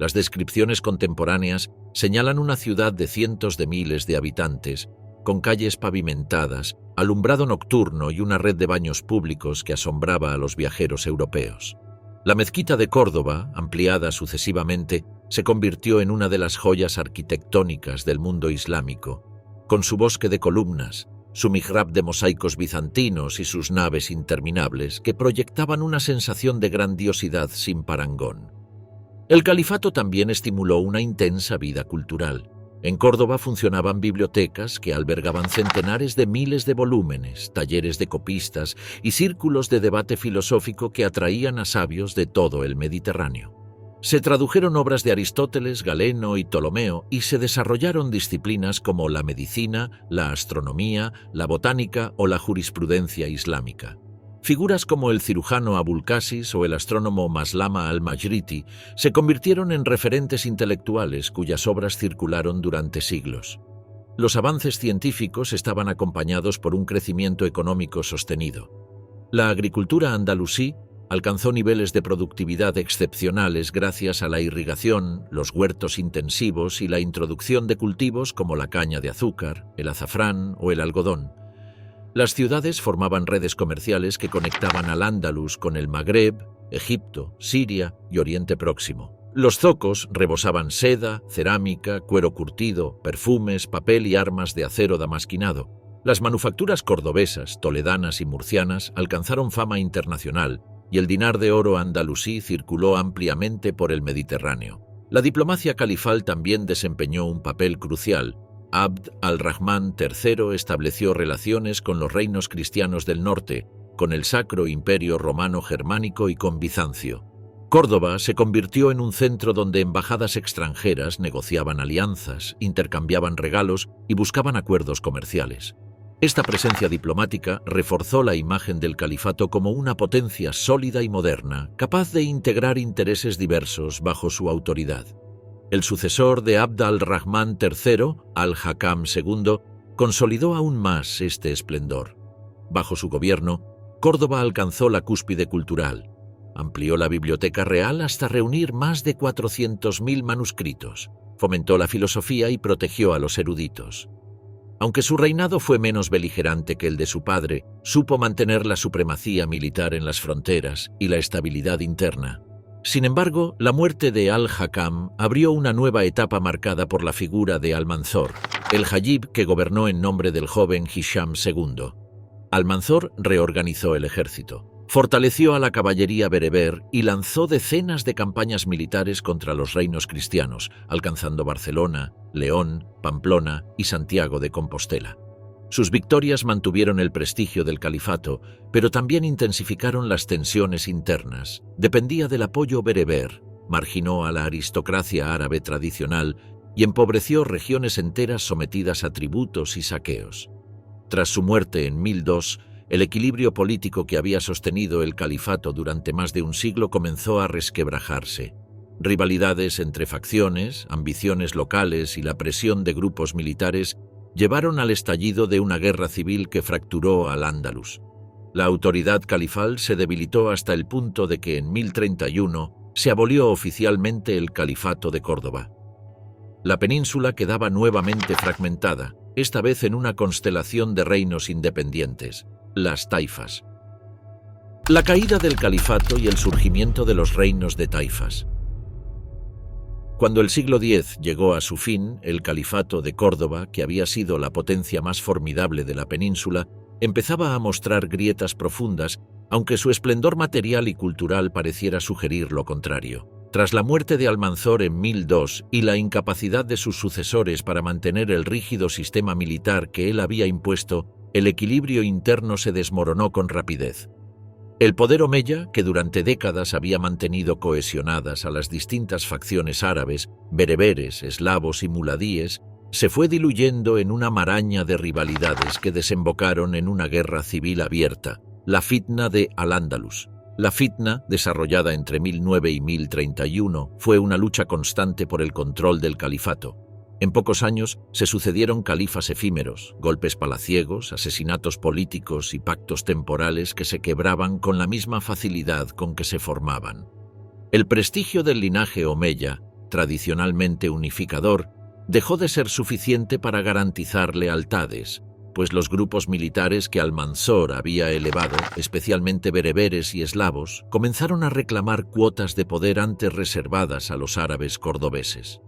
Las descripciones contemporáneas señalan una ciudad de cientos de miles de habitantes, con calles pavimentadas, alumbrado nocturno y una red de baños públicos que asombraba a los viajeros europeos. La mezquita de Córdoba, ampliada sucesivamente, se convirtió en una de las joyas arquitectónicas del mundo islámico, con su bosque de columnas, su mihrab de mosaicos bizantinos y sus naves interminables que proyectaban una sensación de grandiosidad sin parangón. El califato también estimuló una intensa vida cultural. En Córdoba funcionaban bibliotecas que albergaban centenares de miles de volúmenes, talleres de copistas y círculos de debate filosófico que atraían a sabios de todo el Mediterráneo. Se tradujeron obras de Aristóteles, Galeno y Ptolomeo y se desarrollaron disciplinas como la medicina, la astronomía, la botánica o la jurisprudencia islámica. Figuras como el cirujano Abul Qasis o el astrónomo Maslama al-Majriti se convirtieron en referentes intelectuales cuyas obras circularon durante siglos. Los avances científicos estaban acompañados por un crecimiento económico sostenido. La agricultura andalusí alcanzó niveles de productividad excepcionales gracias a la irrigación, los huertos intensivos y la introducción de cultivos como la caña de azúcar, el azafrán o el algodón. Las ciudades formaban redes comerciales que conectaban al Andalus con el Magreb, Egipto, Siria y Oriente Próximo. Los zocos rebosaban seda, cerámica, cuero curtido, perfumes, papel y armas de acero damasquinado. Las manufacturas cordobesas, toledanas y murcianas alcanzaron fama internacional y el dinar de oro andalusí circuló ampliamente por el Mediterráneo. La diplomacia califal también desempeñó un papel crucial. Abd al-Rahman III estableció relaciones con los reinos cristianos del norte, con el Sacro Imperio Romano Germánico y con Bizancio. Córdoba se convirtió en un centro donde embajadas extranjeras negociaban alianzas, intercambiaban regalos y buscaban acuerdos comerciales. Esta presencia diplomática reforzó la imagen del califato como una potencia sólida y moderna, capaz de integrar intereses diversos bajo su autoridad. El sucesor de Abd al-Rahman III, al-Hakam II, consolidó aún más este esplendor. Bajo su gobierno, Córdoba alcanzó la cúspide cultural. Amplió la biblioteca real hasta reunir más de 400.000 manuscritos. Fomentó la filosofía y protegió a los eruditos. Aunque su reinado fue menos beligerante que el de su padre, supo mantener la supremacía militar en las fronteras y la estabilidad interna. Sin embargo, la muerte de al-Hakam abrió una nueva etapa marcada por la figura de Almanzor, el Hayyib que gobernó en nombre del joven Hisham II. Almanzor reorganizó el ejército, fortaleció a la caballería bereber y lanzó decenas de campañas militares contra los reinos cristianos, alcanzando Barcelona, León, Pamplona y Santiago de Compostela. Sus victorias mantuvieron el prestigio del califato, pero también intensificaron las tensiones internas. Dependía del apoyo bereber, marginó a la aristocracia árabe tradicional y empobreció regiones enteras sometidas a tributos y saqueos. Tras su muerte en 1002, el equilibrio político que había sostenido el califato durante más de un siglo comenzó a resquebrajarse. Rivalidades entre facciones, ambiciones locales y la presión de grupos militares llevaron al estallido de una guerra civil que fracturó al-Ándalus. La autoridad califal se debilitó hasta el punto de que en 1031 se abolió oficialmente el califato de Córdoba. La península quedaba nuevamente fragmentada, esta vez en una constelación de reinos independientes, las taifas. La caída del califato y el surgimiento de los reinos de taifas. Cuando el siglo X llegó a su fin, el califato de Córdoba, que había sido la potencia más formidable de la península, empezaba a mostrar grietas profundas, aunque su esplendor material y cultural pareciera sugerir lo contrario. Tras la muerte de Almanzor en 1002 y la incapacidad de sus sucesores para mantener el rígido sistema militar que él había impuesto, el equilibrio interno se desmoronó con rapidez. El poder omeya, que durante décadas había mantenido cohesionadas a las distintas facciones árabes, bereberes, eslavos y muladíes, se fue diluyendo en una maraña de rivalidades que desembocaron en una guerra civil abierta, la fitna de Al-Ándalus. La fitna, desarrollada entre 1009 y 1031, fue una lucha constante por el control del califato. En pocos años se sucedieron califas efímeros, golpes palaciegos, asesinatos políticos y pactos temporales que se quebraban con la misma facilidad con que se formaban. El prestigio del linaje omeya, tradicionalmente unificador, dejó de ser suficiente para garantizar lealtades, pues los grupos militares que Almanzor había elevado, especialmente bereberes y eslavos, comenzaron a reclamar cuotas de poder antes reservadas a los árabes cordobeses.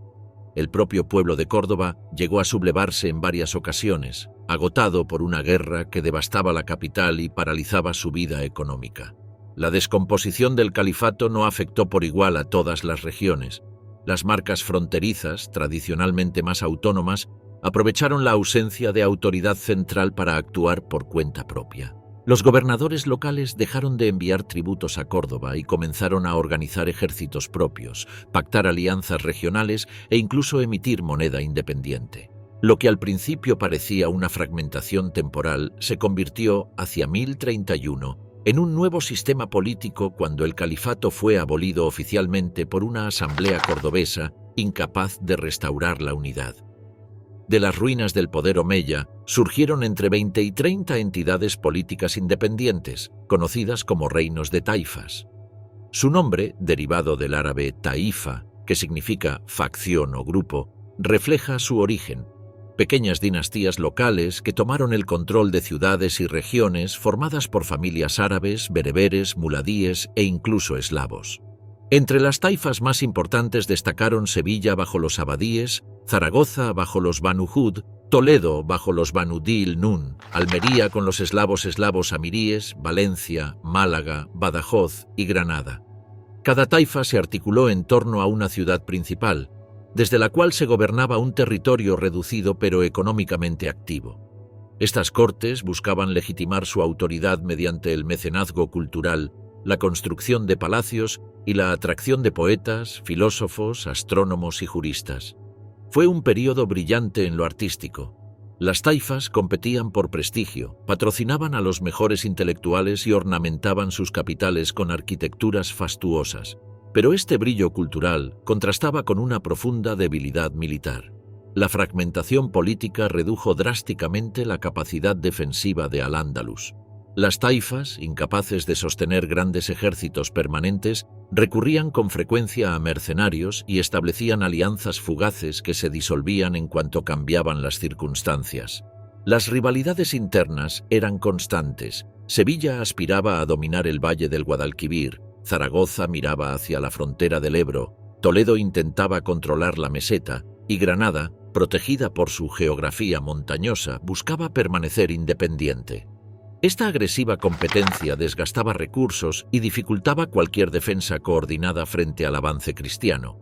El propio pueblo de Córdoba llegó a sublevarse en varias ocasiones, agotado por una guerra que devastaba la capital y paralizaba su vida económica. La descomposición del califato no afectó por igual a todas las regiones. Las marcas fronterizas, tradicionalmente más autónomas, aprovecharon la ausencia de autoridad central para actuar por cuenta propia. Los gobernadores locales dejaron de enviar tributos a Córdoba y comenzaron a organizar ejércitos propios, pactar alianzas regionales e incluso emitir moneda independiente. Lo que al principio parecía una fragmentación temporal se convirtió, hacia 1031, en un nuevo sistema político cuando el califato fue abolido oficialmente por una asamblea cordobesa incapaz de restaurar la unidad. De las ruinas del poder omeya surgieron entre 20 y 30 entidades políticas independientes, conocidas como reinos de taifas. Su nombre, derivado del árabe taifa, que significa facción o grupo, refleja su origen: pequeñas dinastías locales que tomaron el control de ciudades y regiones formadas por familias árabes, bereberes, muladíes e incluso eslavos. Entre las taifas más importantes destacaron Sevilla bajo los abadíes, Zaragoza bajo los Banu Hud, Toledo bajo los Banu Dil Nun, Almería con los eslavos amiríes, Valencia, Málaga, Badajoz y Granada. Cada taifa se articuló en torno a una ciudad principal, desde la cual se gobernaba un territorio reducido pero económicamente activo. Estas cortes buscaban legitimar su autoridad mediante el mecenazgo cultural, la construcción de palacios y la atracción de poetas, filósofos, astrónomos y juristas. Fue un período brillante en lo artístico. Las taifas competían por prestigio, patrocinaban a los mejores intelectuales y ornamentaban sus capitales con arquitecturas fastuosas. Pero este brillo cultural contrastaba con una profunda debilidad militar. La fragmentación política redujo drásticamente la capacidad defensiva de Al-Ándalus. Las taifas, incapaces de sostener grandes ejércitos permanentes, recurrían con frecuencia a mercenarios y establecían alianzas fugaces que se disolvían en cuanto cambiaban las circunstancias. Las rivalidades internas eran constantes. Sevilla aspiraba a dominar el valle del Guadalquivir, Zaragoza miraba hacia la frontera del Ebro, Toledo intentaba controlar la meseta y Granada, protegida por su geografía montañosa, buscaba permanecer independiente. Esta agresiva competencia desgastaba recursos y dificultaba cualquier defensa coordinada frente al avance cristiano.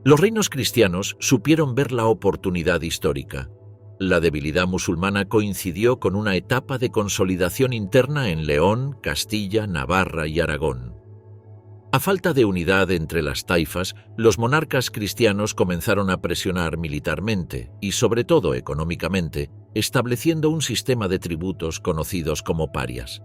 Los reinos cristianos supieron ver la oportunidad histórica. La debilidad musulmana coincidió con una etapa de consolidación interna en León, Castilla, Navarra y Aragón. A falta de unidad entre las taifas, los monarcas cristianos comenzaron a presionar militarmente y, sobre todo económicamente, estableciendo un sistema de tributos conocidos como parias.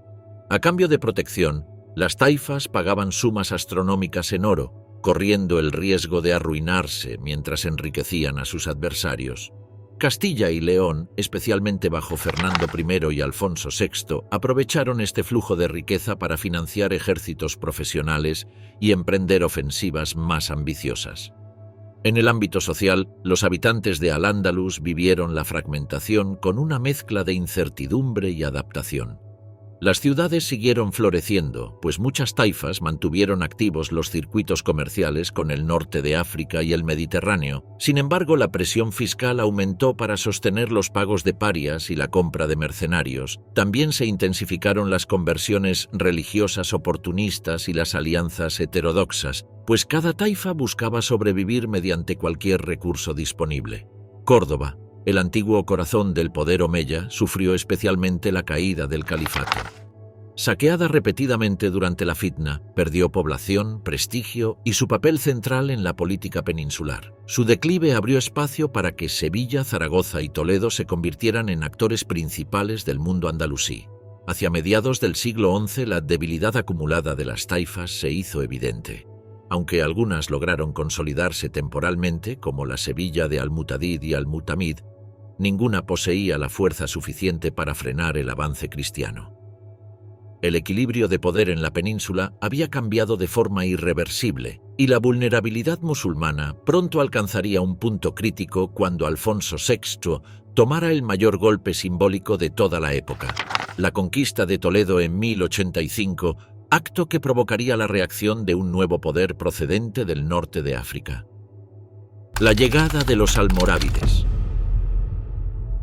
A cambio de protección, las taifas pagaban sumas astronómicas en oro, corriendo el riesgo de arruinarse mientras enriquecían a sus adversarios. Castilla y León, especialmente bajo Fernando I y Alfonso VI, aprovecharon este flujo de riqueza para financiar ejércitos profesionales y emprender ofensivas más ambiciosas. En el ámbito social, los habitantes de Al-Ándalus vivieron la fragmentación con una mezcla de incertidumbre y adaptación. Las ciudades siguieron floreciendo, pues muchas taifas mantuvieron activos los circuitos comerciales con el norte de África y el Mediterráneo. Sin embargo, la presión fiscal aumentó para sostener los pagos de parias y la compra de mercenarios. También se intensificaron las conversiones religiosas oportunistas y las alianzas heterodoxas, pues cada taifa buscaba sobrevivir mediante cualquier recurso disponible. Córdoba, el antiguo corazón del poder omeya, sufrió especialmente la caída del califato. Saqueada repetidamente durante la fitna, perdió población, prestigio y su papel central en la política peninsular. Su declive abrió espacio para que Sevilla, Zaragoza y Toledo se convirtieran en actores principales del mundo andalusí. Hacia mediados del siglo XI, la debilidad acumulada de las taifas se hizo evidente. Aunque algunas lograron consolidarse temporalmente, como la Sevilla de Al-Mutadid y Al-Mutamid, ninguna poseía la fuerza suficiente para frenar el avance cristiano. El equilibrio de poder en la península había cambiado de forma irreversible, y la vulnerabilidad musulmana pronto alcanzaría un punto crítico cuando Alfonso VI tomara el mayor golpe simbólico de toda la época, la conquista de Toledo en 1085, acto que provocaría la reacción de un nuevo poder procedente del norte de África. La llegada de los almorávides.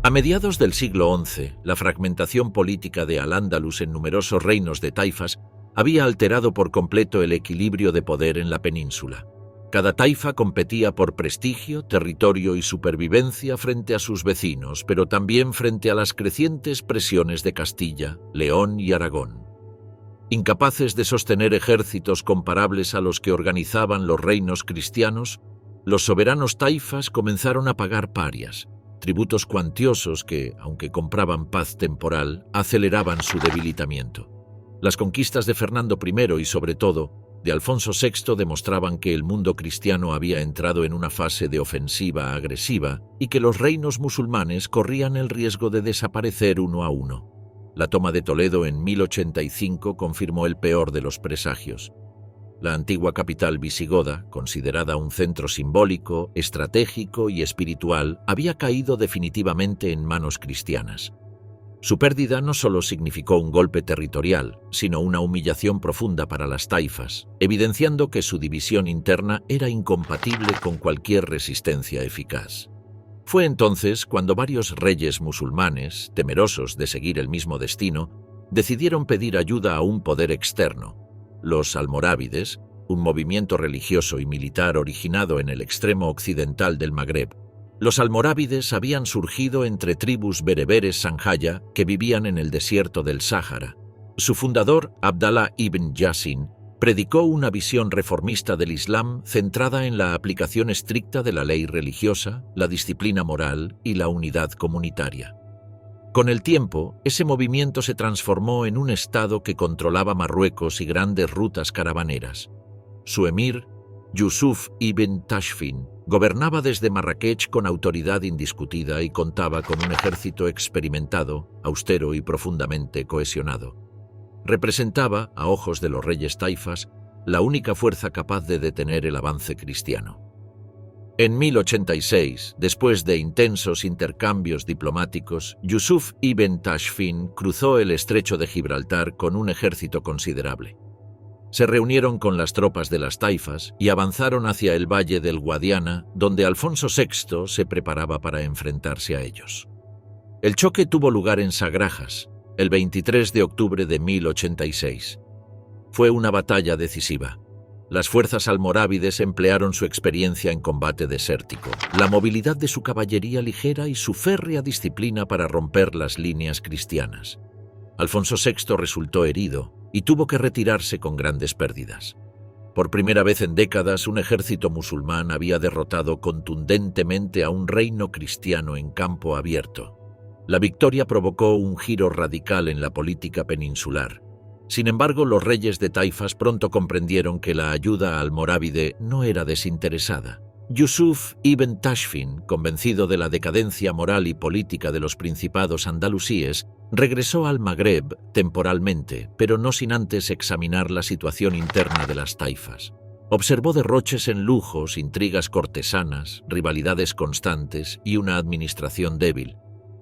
A mediados del siglo XI, la fragmentación política de Al-Ándalus en numerosos reinos de taifas había alterado por completo el equilibrio de poder en la península. Cada taifa competía por prestigio, territorio y supervivencia frente a sus vecinos, pero también frente a las crecientes presiones de Castilla, León y Aragón. Incapaces de sostener ejércitos comparables a los que organizaban los reinos cristianos, los soberanos taifas comenzaron a pagar parias, tributos cuantiosos que, aunque compraban paz temporal, aceleraban su debilitamiento. Las conquistas de Fernando I y, sobre todo, de Alfonso VI demostraban que el mundo cristiano había entrado en una fase de ofensiva agresiva y que los reinos musulmanes corrían el riesgo de desaparecer uno a uno. La toma de Toledo en 1085 confirmó el peor de los presagios. La antigua capital visigoda, considerada un centro simbólico, estratégico y espiritual, había caído definitivamente en manos cristianas. Su pérdida no solo significó un golpe territorial, sino una humillación profunda para las taifas, evidenciando que su división interna era incompatible con cualquier resistencia eficaz. Fue entonces cuando varios reyes musulmanes, temerosos de seguir el mismo destino, decidieron pedir ayuda a un poder externo. Los almorávides, un movimiento religioso y militar originado en el extremo occidental del Magreb. Los almorávides habían surgido entre tribus bereberes sanjaya que vivían en el desierto del Sáhara. Su fundador, Abdallah ibn Yassin, predicó una visión reformista del Islam centrada en la aplicación estricta de la ley religiosa, la disciplina moral y la unidad comunitaria. Con el tiempo, ese movimiento se transformó en un estado que controlaba Marruecos y grandes rutas caravaneras. Su emir, Yusuf ibn Tashfin, gobernaba desde Marrakech con autoridad indiscutida y contaba con un ejército experimentado, austero y profundamente cohesionado. Representaba, a ojos de los reyes taifas, la única fuerza capaz de detener el avance cristiano. En 1086, después de intensos intercambios diplomáticos, Yusuf ibn Tashfin cruzó el estrecho de Gibraltar con un ejército considerable. Se reunieron con las tropas de las taifas y avanzaron hacia el valle del Guadiana, donde Alfonso VI se preparaba para enfrentarse a ellos. El choque tuvo lugar en Sagrajas, el 23 de octubre de 1086. Fue una batalla decisiva. Las fuerzas almorávides emplearon su experiencia en combate desértico, la movilidad de su caballería ligera y su férrea disciplina para romper las líneas cristianas. Alfonso VI resultó herido y tuvo que retirarse con grandes pérdidas. Por primera vez en décadas, un ejército musulmán había derrotado contundentemente a un reino cristiano en campo abierto. La victoria provocó un giro radical en la política peninsular. Sin embargo, los reyes de taifas pronto comprendieron que la ayuda almorávide no era desinteresada. Yusuf ibn Tashfin, convencido de la decadencia moral y política de los principados andalusíes, regresó al Magreb temporalmente, pero no sin antes examinar la situación interna de las taifas. Observó derroches en lujos, intrigas cortesanas, rivalidades constantes y una administración débil.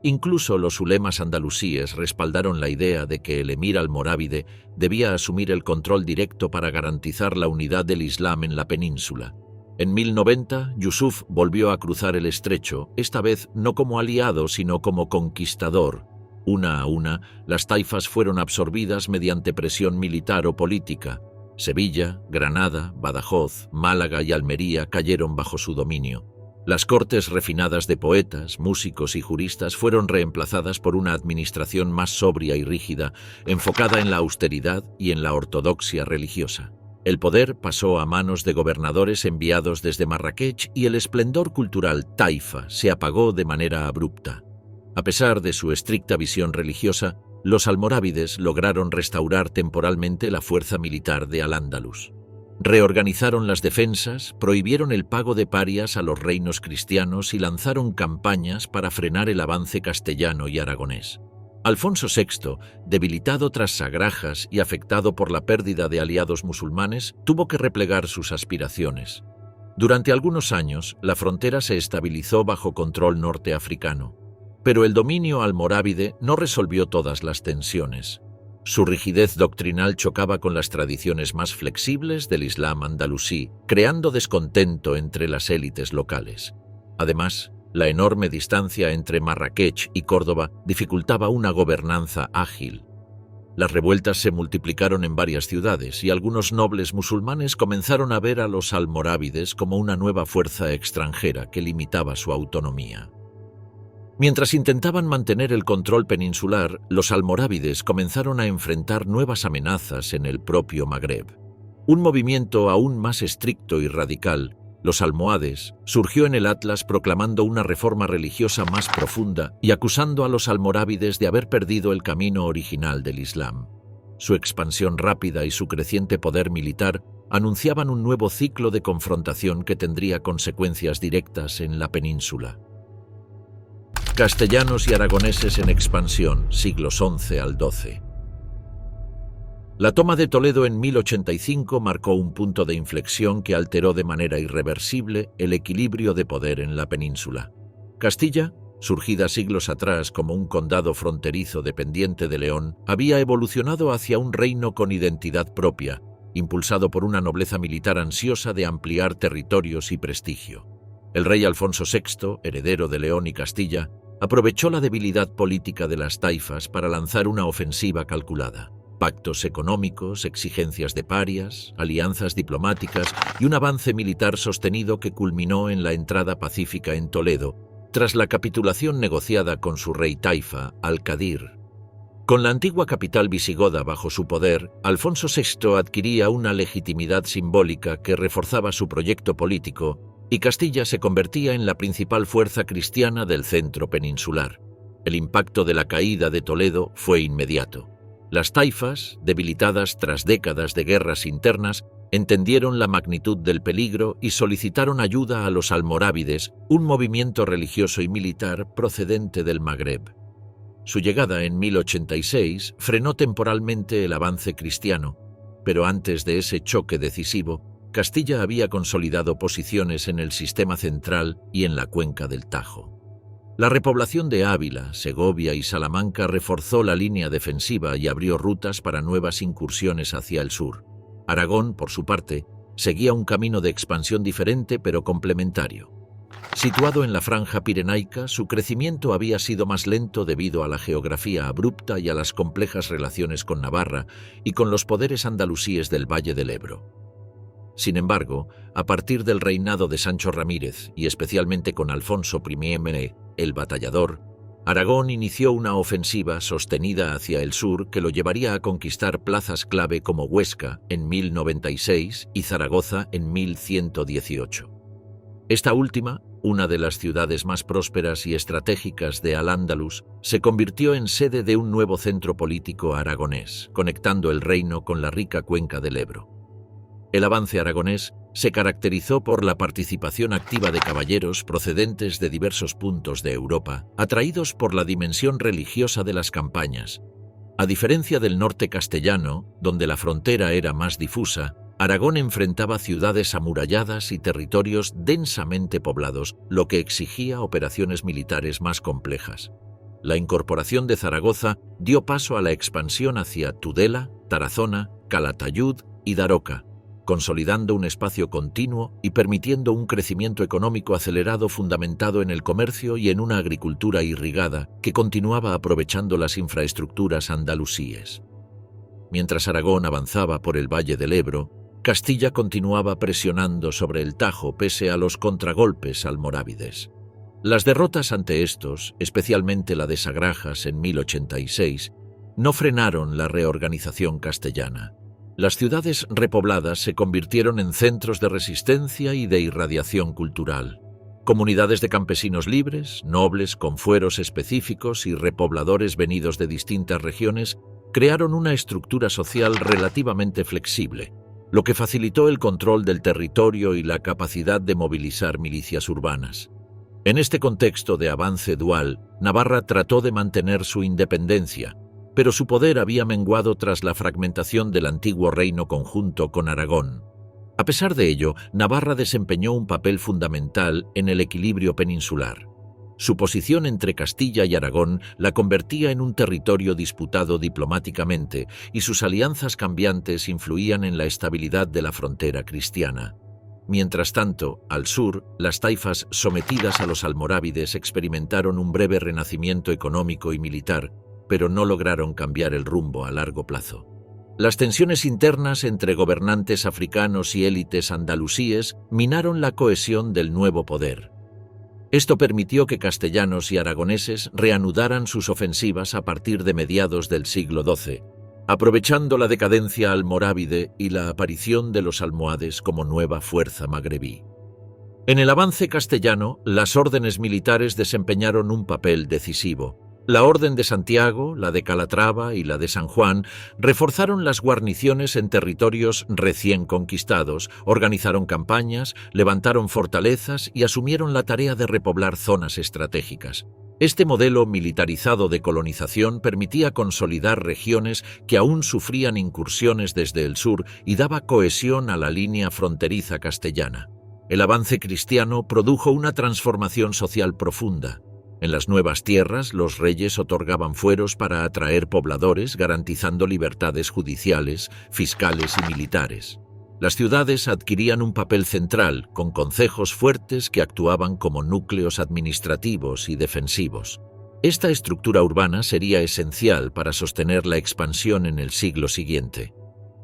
Incluso los ulemas andalusíes respaldaron la idea de que el emir almorávide debía asumir el control directo para garantizar la unidad del Islam en la península. En 1090, Yusuf volvió a cruzar el estrecho, esta vez no como aliado, sino como conquistador. Una a una, las taifas fueron absorbidas mediante presión militar o política. Sevilla, Granada, Badajoz, Málaga y Almería cayeron bajo su dominio. Las cortes refinadas de poetas, músicos y juristas fueron reemplazadas por una administración más sobria y rígida, enfocada en la austeridad y en la ortodoxia religiosa. El poder pasó a manos de gobernadores enviados desde Marrakech y el esplendor cultural taifa se apagó de manera abrupta. A pesar de su estricta visión religiosa, los almorávides lograron restaurar temporalmente la fuerza militar de Al-Ándalus. Reorganizaron las defensas, prohibieron el pago de parias a los reinos cristianos y lanzaron campañas para frenar el avance castellano y aragonés. Alfonso VI, debilitado tras Sagrajas y afectado por la pérdida de aliados musulmanes, tuvo que replegar sus aspiraciones. Durante algunos años, la frontera se estabilizó bajo control norteafricano, pero el dominio almorávide no resolvió todas las tensiones. Su rigidez doctrinal chocaba con las tradiciones más flexibles del Islam andalusí, creando descontento entre las élites locales. Además, la enorme distancia entre Marrakech y Córdoba dificultaba una gobernanza ágil. Las revueltas se multiplicaron en varias ciudades y algunos nobles musulmanes comenzaron a ver a los almorávides como una nueva fuerza extranjera que limitaba su autonomía. Mientras intentaban mantener el control peninsular, los almorávides comenzaron a enfrentar nuevas amenazas en el propio Magreb. Un movimiento aún más estricto y radical, los almohades, surgió en el Atlas proclamando una reforma religiosa más profunda y acusando a los almorávides de haber perdido el camino original del Islam. Su expansión rápida y su creciente poder militar anunciaban un nuevo ciclo de confrontación que tendría consecuencias directas en la península. Castellanos y aragoneses en expansión, siglos XI al XII. La toma de Toledo en 1085 marcó un punto de inflexión que alteró de manera irreversible el equilibrio de poder en la península. Castilla, surgida siglos atrás como un condado fronterizo dependiente de León, había evolucionado hacia un reino con identidad propia, impulsado por una nobleza militar ansiosa de ampliar territorios y prestigio. El rey Alfonso VI, heredero de León y Castilla, aprovechó la debilidad política de las taifas para lanzar una ofensiva calculada. Pactos económicos, exigencias de parias, alianzas diplomáticas y un avance militar sostenido que culminó en la entrada pacífica en Toledo, tras la capitulación negociada con su rey taifa, Al-Qadir. Con la antigua capital visigoda bajo su poder, Alfonso VI adquiría una legitimidad simbólica que reforzaba su proyecto político y Castilla se convertía en la principal fuerza cristiana del centro peninsular. El impacto de la caída de Toledo fue inmediato. Las taifas, debilitadas tras décadas de guerras internas, entendieron la magnitud del peligro y solicitaron ayuda a los almorávides, un movimiento religioso y militar procedente del Magreb. Su llegada en 1086 frenó temporalmente el avance cristiano, pero antes de ese choque decisivo, Castilla había consolidado posiciones en el sistema central y en la cuenca del Tajo. La repoblación de Ávila, Segovia y Salamanca reforzó la línea defensiva y abrió rutas para nuevas incursiones hacia el sur. Aragón, por su parte, seguía un camino de expansión diferente pero complementario. Situado en la franja pirenaica, su crecimiento había sido más lento debido a la geografía abrupta y a las complejas relaciones con Navarra y con los poderes andalusíes del Valle del Ebro. Sin embargo, a partir del reinado de Sancho Ramírez y especialmente con Alfonso I, el Batallador, Aragón inició una ofensiva sostenida hacia el sur que lo llevaría a conquistar plazas clave como Huesca en 1096 y Zaragoza en 1118. Esta última, una de las ciudades más prósperas y estratégicas de Al-Ándalus, se convirtió en sede de un nuevo centro político aragonés, conectando el reino con la rica cuenca del Ebro. El avance aragonés se caracterizó por la participación activa de caballeros procedentes de diversos puntos de Europa, atraídos por la dimensión religiosa de las campañas. A diferencia del norte castellano, donde la frontera era más difusa, Aragón enfrentaba ciudades amuralladas y territorios densamente poblados, lo que exigía operaciones militares más complejas. La incorporación de Zaragoza dio paso a la expansión hacia Tudela, Tarazona, Calatayud y Daroca, consolidando un espacio continuo y permitiendo un crecimiento económico acelerado fundamentado en el comercio y en una agricultura irrigada que continuaba aprovechando las infraestructuras andalusíes. Mientras Aragón avanzaba por el Valle del Ebro, Castilla continuaba presionando sobre el Tajo pese a los contragolpes almorávides. Las derrotas ante estos, especialmente la de Sagrajas en 1086, no frenaron la reorganización castellana. Las ciudades repobladas se convirtieron en centros de resistencia y de irradiación cultural. Comunidades de campesinos libres, nobles con fueros específicos y repobladores venidos de distintas regiones crearon una estructura social relativamente flexible, lo que facilitó el control del territorio y la capacidad de movilizar milicias urbanas. En este contexto de avance dual, Navarra trató de mantener su independencia, pero su poder había menguado tras la fragmentación del antiguo reino conjunto con Aragón. A pesar de ello, Navarra desempeñó un papel fundamental en el equilibrio peninsular. Su posición entre Castilla y Aragón la convertía en un territorio disputado diplomáticamente y sus alianzas cambiantes influían en la estabilidad de la frontera cristiana. Mientras tanto, al sur, las taifas sometidas a los almorávides experimentaron un breve renacimiento económico y militar, pero no lograron cambiar el rumbo a largo plazo. Las tensiones internas entre gobernantes africanos y élites andalusíes minaron la cohesión del nuevo poder. Esto permitió que castellanos y aragoneses reanudaran sus ofensivas a partir de mediados del siglo XII, aprovechando la decadencia almorávide y la aparición de los almohades como nueva fuerza magrebí. En el avance castellano, las órdenes militares desempeñaron un papel decisivo. La Orden de Santiago, la de Calatrava y la de San Juan reforzaron las guarniciones en territorios recién conquistados, organizaron campañas, levantaron fortalezas y asumieron la tarea de repoblar zonas estratégicas. Este modelo militarizado de colonización permitía consolidar regiones que aún sufrían incursiones desde el sur y daba cohesión a la línea fronteriza castellana. El avance cristiano produjo una transformación social profunda. En las nuevas tierras, los reyes otorgaban fueros para atraer pobladores, garantizando libertades judiciales, fiscales y militares. Las ciudades adquirían un papel central, con concejos fuertes que actuaban como núcleos administrativos y defensivos. Esta estructura urbana sería esencial para sostener la expansión en el siglo siguiente.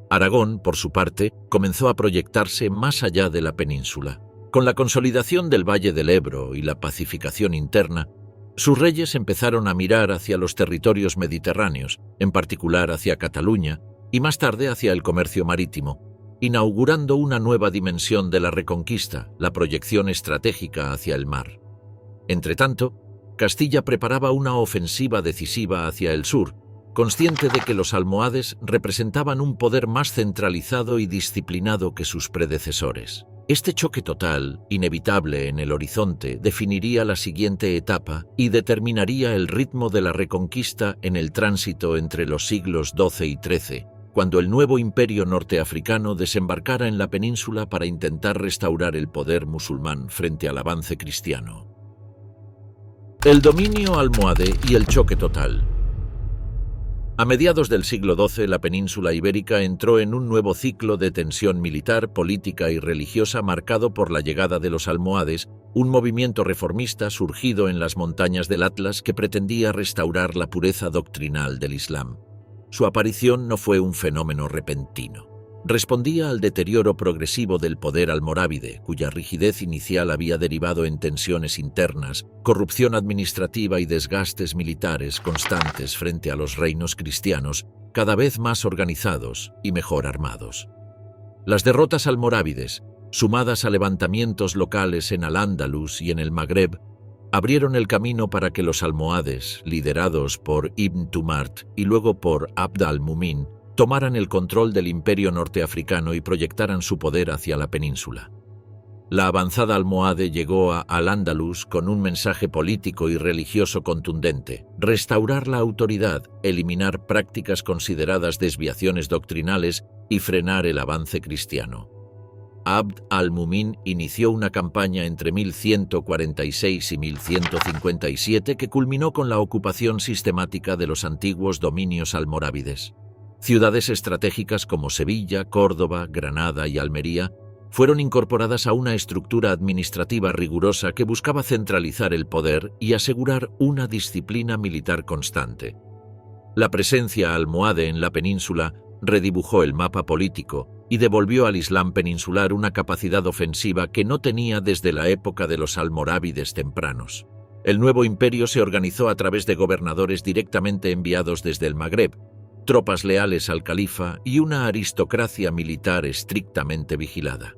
Aragón, por su parte, comenzó a proyectarse más allá de la península. Con la consolidación del Valle del Ebro y la pacificación interna, sus reyes empezaron a mirar hacia los territorios mediterráneos, en particular hacia Cataluña, y más tarde hacia el comercio marítimo, inaugurando una nueva dimensión de la reconquista, la proyección estratégica hacia el mar. Entretanto, Castilla preparaba una ofensiva decisiva hacia el sur, consciente de que los almohades representaban un poder más centralizado y disciplinado que sus predecesores. Este choque total, inevitable en el horizonte, definiría la siguiente etapa y determinaría el ritmo de la reconquista en el tránsito entre los siglos XII y XIII, cuando el nuevo imperio norteafricano desembarcara en la península para intentar restaurar el poder musulmán frente al avance cristiano. El dominio almohade y el choque total. A mediados del siglo XII, la península ibérica entró en un nuevo ciclo de tensión militar, política y religiosa marcado por la llegada de los almohades, un movimiento reformista surgido en las montañas del Atlas que pretendía restaurar la pureza doctrinal del Islam. Su aparición no fue un fenómeno repentino. Respondía al deterioro progresivo del poder almorávide, cuya rigidez inicial había derivado en tensiones internas, corrupción administrativa y desgastes militares constantes frente a los reinos cristianos, cada vez más organizados y mejor armados. Las derrotas almorávides, sumadas a levantamientos locales en Al-Ándalus y en el Magreb, abrieron el camino para que los almohades, liderados por Ibn Tumart y luego por Abd al-Mumin, tomaran el control del imperio norteafricano y proyectaran su poder hacia la península. La avanzada almohade llegó a Al-Ándalus con un mensaje político y religioso contundente: restaurar la autoridad, eliminar prácticas consideradas desviaciones doctrinales y frenar el avance cristiano. Abd al-Mumin inició una campaña entre 1146 y 1157 que culminó con la ocupación sistemática de los antiguos dominios almorávides. Ciudades estratégicas como Sevilla, Córdoba, Granada y Almería fueron incorporadas a una estructura administrativa rigurosa que buscaba centralizar el poder y asegurar una disciplina militar constante. La presencia almohade en la península redibujó el mapa político y devolvió al Islam peninsular una capacidad ofensiva que no tenía desde la época de los almorávides tempranos. El nuevo imperio se organizó a través de gobernadores directamente enviados desde el Magreb, tropas leales al califa y una aristocracia militar estrictamente vigilada.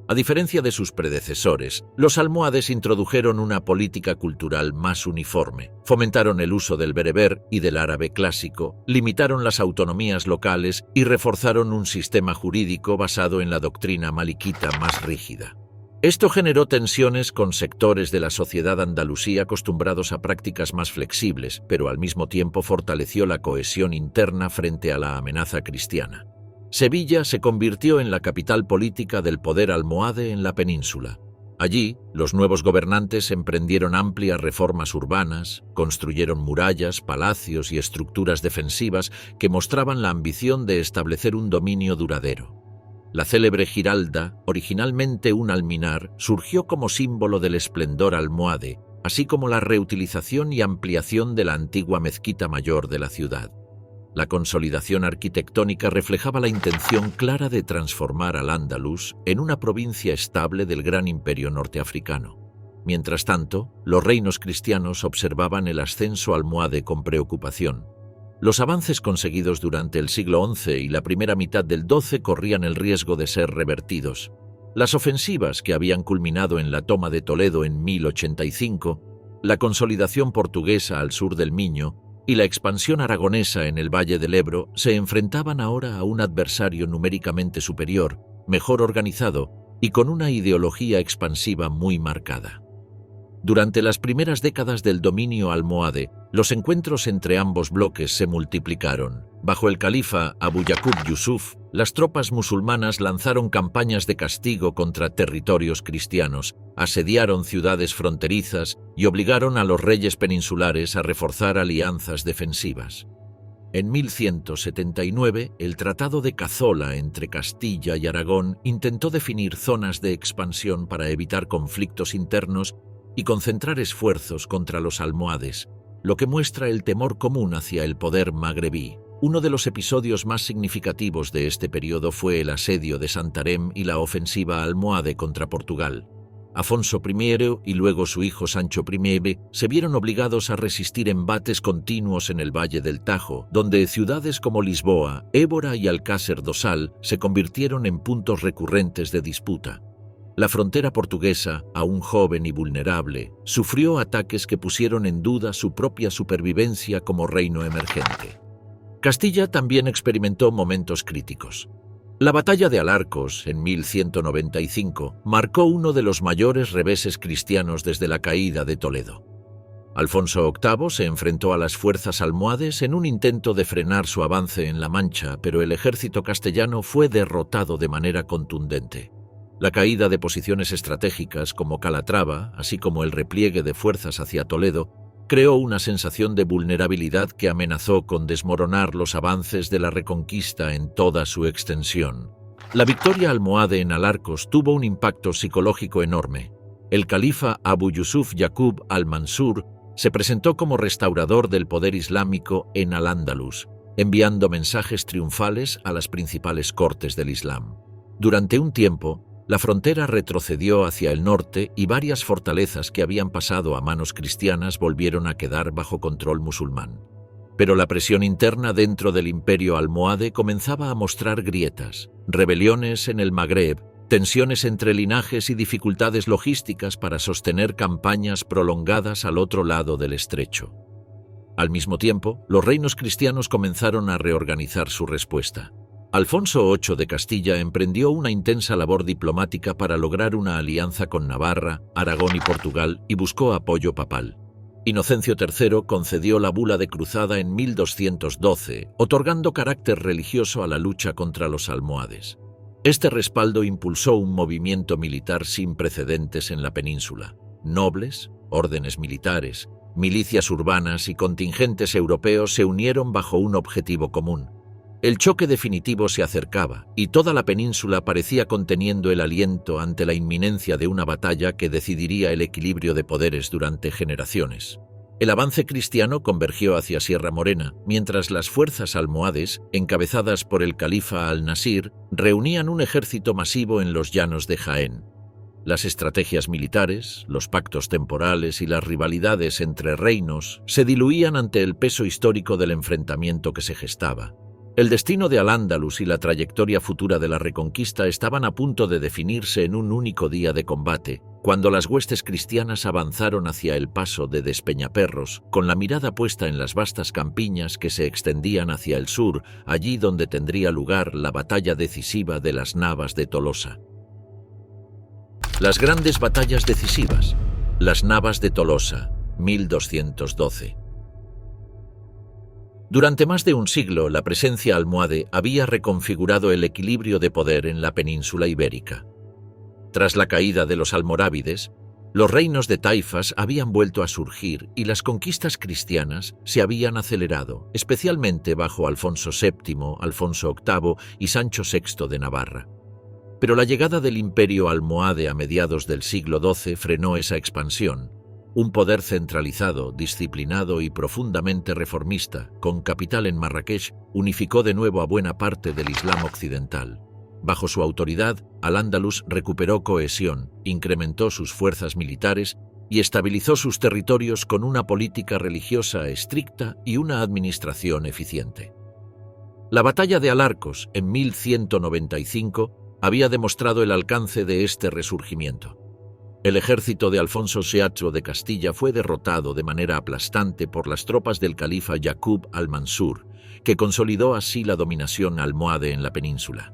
A diferencia de sus predecesores, los almohades introdujeron una política cultural más uniforme, fomentaron el uso del bereber y del árabe clásico, limitaron las autonomías locales y reforzaron un sistema jurídico basado en la doctrina maliquita más rígida. Esto generó tensiones con sectores de la sociedad andalusí acostumbrados a prácticas más flexibles, pero al mismo tiempo fortaleció la cohesión interna frente a la amenaza cristiana. Sevilla se convirtió en la capital política del poder almohade en la península. Allí, los nuevos gobernantes emprendieron amplias reformas urbanas, construyeron murallas, palacios y estructuras defensivas que mostraban la ambición de establecer un dominio duradero. La célebre Giralda, originalmente un alminar, surgió como símbolo del esplendor almohade, así como la reutilización y ampliación de la antigua mezquita mayor de la ciudad. La consolidación arquitectónica reflejaba la intención clara de transformar Al-Ándalus en una provincia estable del gran imperio norteafricano. Mientras tanto, los reinos cristianos observaban el ascenso almohade con preocupación. Los avances conseguidos durante el siglo XI y la primera mitad del XII corrían el riesgo de ser revertidos. Las ofensivas que habían culminado en la toma de Toledo en 1085, la consolidación portuguesa al sur del Miño y la expansión aragonesa en el Valle del Ebro se enfrentaban ahora a un adversario numéricamente superior, mejor organizado y con una ideología expansiva muy marcada. Durante las primeras décadas del dominio almohade, los encuentros entre ambos bloques se multiplicaron. Bajo el califa Abu Yaqub Yusuf, las tropas musulmanas lanzaron campañas de castigo contra territorios cristianos, asediaron ciudades fronterizas y obligaron a los reyes peninsulares a reforzar alianzas defensivas. En 1179, el Tratado de Cazola entre Castilla y Aragón intentó definir zonas de expansión para evitar conflictos internos y concentrar esfuerzos contra los almohades, lo que muestra el temor común hacia el poder magrebí. Uno de los episodios más significativos de este periodo fue el asedio de Santarém y la ofensiva almohade contra Portugal. Afonso I y luego su hijo Sancho I se vieron obligados a resistir embates continuos en el Valle del Tajo, donde ciudades como Lisboa, Évora y Alcácer do Sal se convirtieron en puntos recurrentes de disputa. La frontera portuguesa, aún joven y vulnerable, sufrió ataques que pusieron en duda su propia supervivencia como reino emergente. Castilla también experimentó momentos críticos. La batalla de Alarcos, en 1195, marcó uno de los mayores reveses cristianos desde la caída de Toledo. Alfonso VIII se enfrentó a las fuerzas almohades en un intento de frenar su avance en La Mancha, pero el ejército castellano fue derrotado de manera contundente. La caída de posiciones estratégicas como Calatrava, así como el repliegue de fuerzas hacia Toledo, creó una sensación de vulnerabilidad que amenazó con desmoronar los avances de la Reconquista en toda su extensión. La victoria almohade en Alarcos tuvo un impacto psicológico enorme. El califa Abu Yusuf Yaqub al-Mansur se presentó como restaurador del poder islámico en Al-Ándalus, enviando mensajes triunfales a las principales cortes del Islam. Durante un tiempo, la frontera retrocedió hacia el norte y varias fortalezas que habían pasado a manos cristianas volvieron a quedar bajo control musulmán. Pero la presión interna dentro del imperio almohade comenzaba a mostrar grietas, rebeliones en el Magreb, tensiones entre linajes y dificultades logísticas para sostener campañas prolongadas al otro lado del estrecho. Al mismo tiempo, los reinos cristianos comenzaron a reorganizar su respuesta. Alfonso VIII de Castilla emprendió una intensa labor diplomática para lograr una alianza con Navarra, Aragón y Portugal y buscó apoyo papal. Inocencio III concedió la bula de cruzada en 1212, otorgando carácter religioso a la lucha contra los almohades. Este respaldo impulsó un movimiento militar sin precedentes en la península. Nobles, órdenes militares, milicias urbanas y contingentes europeos se unieron bajo un objetivo común. El choque definitivo se acercaba y toda la península parecía conteniendo el aliento ante la inminencia de una batalla que decidiría el equilibrio de poderes durante generaciones. El avance cristiano convergió hacia Sierra Morena, mientras las fuerzas almohades, encabezadas por el califa al-Nasir, reunían un ejército masivo en los llanos de Jaén. Las estrategias militares, los pactos temporales y las rivalidades entre reinos se diluían ante el peso histórico del enfrentamiento que se gestaba. El destino de Al-Ándalus y la trayectoria futura de la Reconquista estaban a punto de definirse en un único día de combate, cuando las huestes cristianas avanzaron hacia el paso de Despeñaperros, con la mirada puesta en las vastas campiñas que se extendían hacia el sur, allí donde tendría lugar la batalla decisiva de las Navas de Tolosa. Las grandes batallas decisivas. Las Navas de Tolosa, 1212. Durante más de un siglo, la presencia almohade había reconfigurado el equilibrio de poder en la península ibérica. Tras la caída de los almorávides, los reinos de taifas habían vuelto a surgir y las conquistas cristianas se habían acelerado, especialmente bajo Alfonso VII, Alfonso VIII y Sancho VI de Navarra. Pero la llegada del imperio almohade a mediados del siglo XII frenó esa expansión. Un poder centralizado, disciplinado y profundamente reformista, con capital en Marrakech, unificó de nuevo a buena parte del Islam occidental. Bajo su autoridad, Al-Ándalus recuperó cohesión, incrementó sus fuerzas militares y estabilizó sus territorios con una política religiosa estricta y una administración eficiente. La batalla de Alarcos, en 1195, había demostrado el alcance de este resurgimiento. El ejército de Alfonso VIII de Castilla fue derrotado de manera aplastante por las tropas del califa Yaqub al-Mansur, que consolidó así la dominación almohade en la península.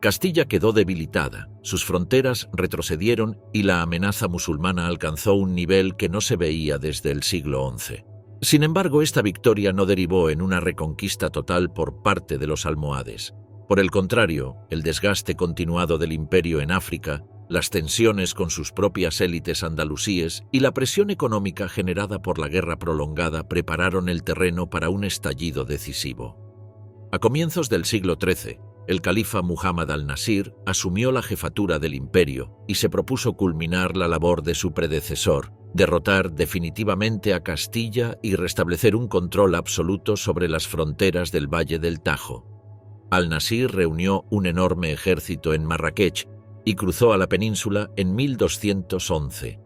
Castilla quedó debilitada, sus fronteras retrocedieron y la amenaza musulmana alcanzó un nivel que no se veía desde el siglo XI. Sin embargo, esta victoria no derivó en una reconquista total por parte de los almohades. Por el contrario, el desgaste continuado del imperio en África, las tensiones con sus propias élites andalusíes y la presión económica generada por la guerra prolongada prepararon el terreno para un estallido decisivo. A comienzos del siglo XIII, el califa Muhammad al-Nasir asumió la jefatura del imperio y se propuso culminar la labor de su predecesor, derrotar definitivamente a Castilla y restablecer un control absoluto sobre las fronteras del Valle del Tajo. Al-Nasir reunió un enorme ejército en Marrakech y cruzó a la península en 1211.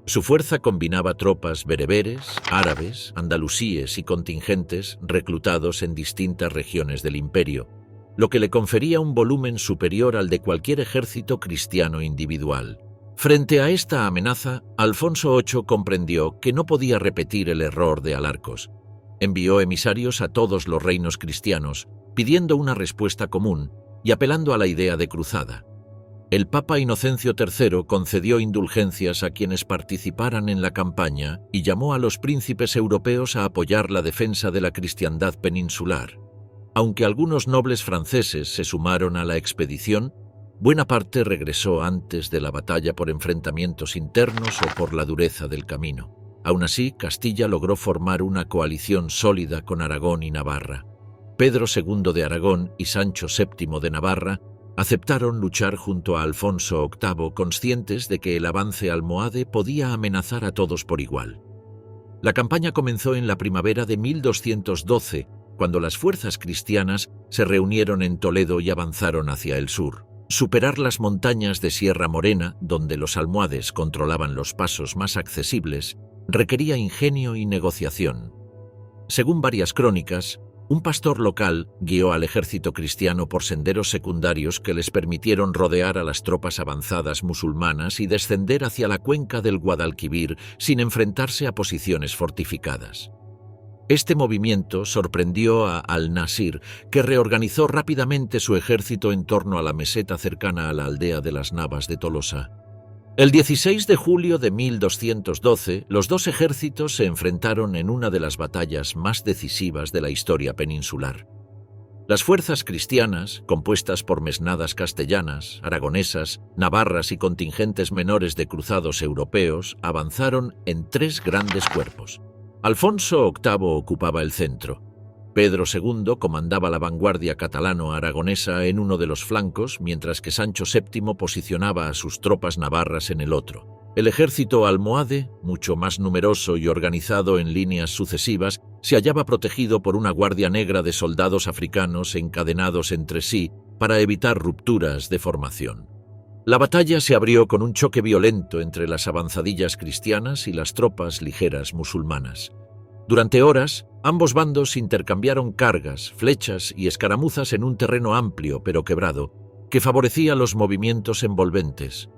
Su fuerza combinaba tropas bereberes, árabes, andalusíes y contingentes reclutados en distintas regiones del imperio. lo que le confería un volumen superior al de cualquier ejército cristiano individual. Frente a esta amenaza, Alfonso VIII comprendió que no podía repetir el error de Alarcos. Envió emisarios a todos los reinos cristianos, pidiendo una respuesta común y apelando a la idea de cruzada. El Papa Inocencio III concedió indulgencias a quienes participaran en la campaña y llamó a los príncipes europeos a apoyar la defensa de la cristiandad peninsular. Aunque algunos nobles franceses se sumaron a la expedición, buena parte regresó antes de la batalla por enfrentamientos internos o por la dureza del camino. Aún así, Castilla logró formar una coalición sólida con Aragón y Navarra. Pedro II de Aragón y Sancho VII de Navarra aceptaron luchar junto a Alfonso VIII, conscientes de que el avance almohade podía amenazar a todos por igual. La campaña comenzó en la primavera de 1212, cuando las fuerzas cristianas se reunieron en Toledo y avanzaron hacia el sur. Superar las montañas de Sierra Morena, donde los almohades controlaban los pasos más accesibles, requería ingenio y negociación. Según varias crónicas, un pastor local guió al ejército cristiano por senderos secundarios que les permitieron rodear a las tropas avanzadas musulmanas y descender hacia la cuenca del Guadalquivir sin enfrentarse a posiciones fortificadas. Este movimiento sorprendió a Al-Nasir, que reorganizó rápidamente su ejército en torno a la meseta cercana a la aldea de las Navas de Tolosa. El 16 de julio de 1212, los dos ejércitos se enfrentaron en una de las batallas más decisivas de la historia peninsular. Las fuerzas cristianas, compuestas por mesnadas castellanas, aragonesas, navarras y contingentes menores de cruzados europeos, avanzaron en tres grandes cuerpos. Alfonso VIII ocupaba el centro. Pedro II comandaba la vanguardia catalano-aragonesa en uno de los flancos, mientras que Sancho VII posicionaba a sus tropas navarras en el otro. El ejército almohade, mucho más numeroso y organizado en líneas sucesivas, se hallaba protegido por una guardia negra de soldados africanos encadenados entre sí para evitar rupturas de formación. La batalla se abrió con un choque violento entre las avanzadillas cristianas y las tropas ligeras musulmanas. Durante horas, ambos bandos intercambiaron cargas, flechas y escaramuzas en un terreno amplio pero quebrado, que favorecía los movimientos envolventes.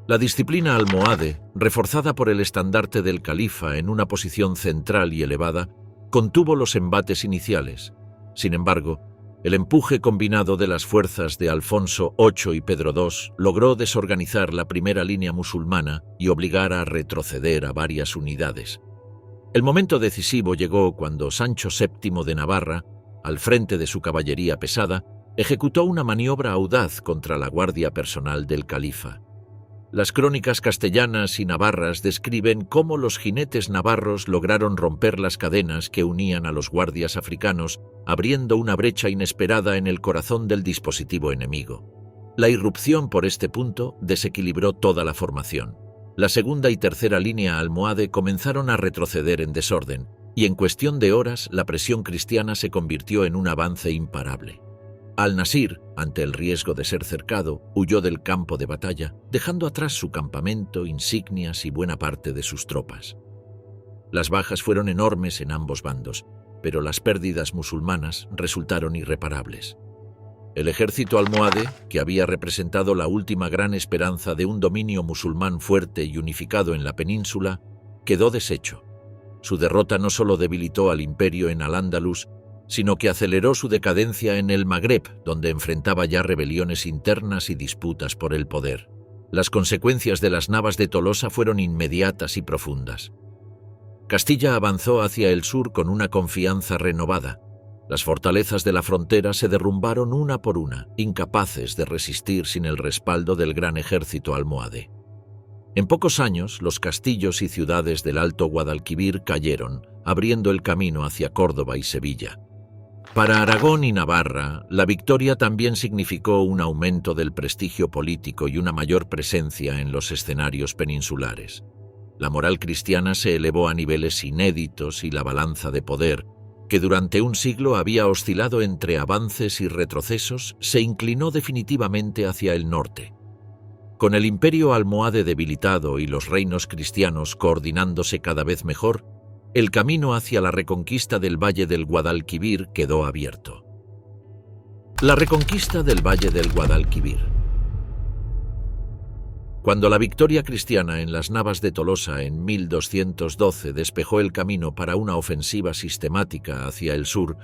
La disciplina almohade, reforzada por el estandarte del califa en una posición central y elevada, contuvo los embates iniciales. Sin embargo, el empuje combinado de las fuerzas de Alfonso VIII y Pedro II logró desorganizar la primera línea musulmana y obligar a retroceder a varias unidades. El momento decisivo llegó cuando Sancho VII de Navarra, al frente de su caballería pesada, ejecutó una maniobra audaz contra la guardia personal del califa. Las crónicas castellanas y navarras describen cómo los jinetes navarros lograron romper las cadenas que unían a los guardias africanos, abriendo una brecha inesperada en el corazón del dispositivo enemigo. La irrupción por este punto desequilibró toda la formación. La segunda y tercera línea almohade comenzaron a retroceder en desorden, y en cuestión de horas la presión cristiana se convirtió en un avance imparable. Al-Nasir, ante el riesgo de ser cercado, huyó del campo de batalla, dejando atrás su campamento, insignias y buena parte de sus tropas. Las bajas fueron enormes en ambos bandos, pero las pérdidas musulmanas resultaron irreparables. El ejército almohade, que había representado la última gran esperanza de un dominio musulmán fuerte y unificado en la península, quedó deshecho. Su derrota no solo debilitó al imperio en Al-Ándalus, sino que aceleró su decadencia en el Magreb, donde enfrentaba ya rebeliones internas y disputas por el poder. Las consecuencias de las Navas de Tolosa fueron inmediatas y profundas. Castilla avanzó hacia el sur con una confianza renovada. Las fortalezas de la frontera se derrumbaron una por una, incapaces de resistir sin el respaldo del gran ejército almohade. En pocos años, los castillos y ciudades del Alto Guadalquivir cayeron, abriendo el camino hacia Córdoba y Sevilla. Para Aragón y Navarra, la victoria también significó un aumento del prestigio político y una mayor presencia en los escenarios peninsulares. La moral cristiana se elevó a niveles inéditos y la balanza de poder, que durante un siglo había oscilado entre avances y retrocesos, se inclinó definitivamente hacia el norte. Con el imperio almohade debilitado y los reinos cristianos coordinándose cada vez mejor, el camino hacia la reconquista del valle del Guadalquivir quedó abierto. La reconquista del Valle del Guadalquivir. Cuando la victoria cristiana en las Navas de Tolosa en 1212 despejó el camino para una ofensiva sistemática hacia el sur,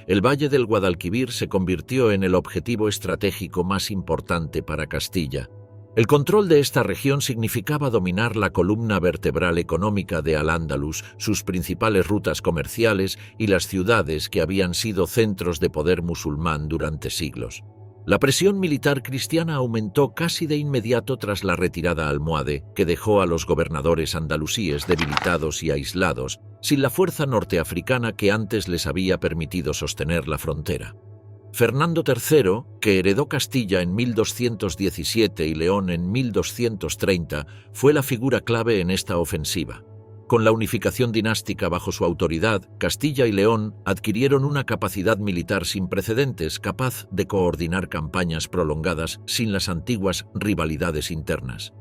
el Valle del Guadalquivir se convirtió en el objetivo estratégico más importante para Castilla. El control de esta región significaba dominar la columna vertebral económica de Al-Ándalus, sus principales rutas comerciales y las ciudades que habían sido centros de poder musulmán durante siglos. La presión militar cristiana aumentó casi de inmediato tras la retirada almohade, que dejó a los gobernadores andalusíes debilitados y aislados, sin la fuerza norteafricana que antes les había permitido sostener la frontera. Fernando III, que heredó Castilla en 1217 y León en 1230, fue la figura clave en esta ofensiva. Con la unificación dinástica bajo su autoridad, Castilla y León adquirieron una capacidad militar sin precedentes, capaz de coordinar campañas prolongadas sin las antiguas rivalidades internas.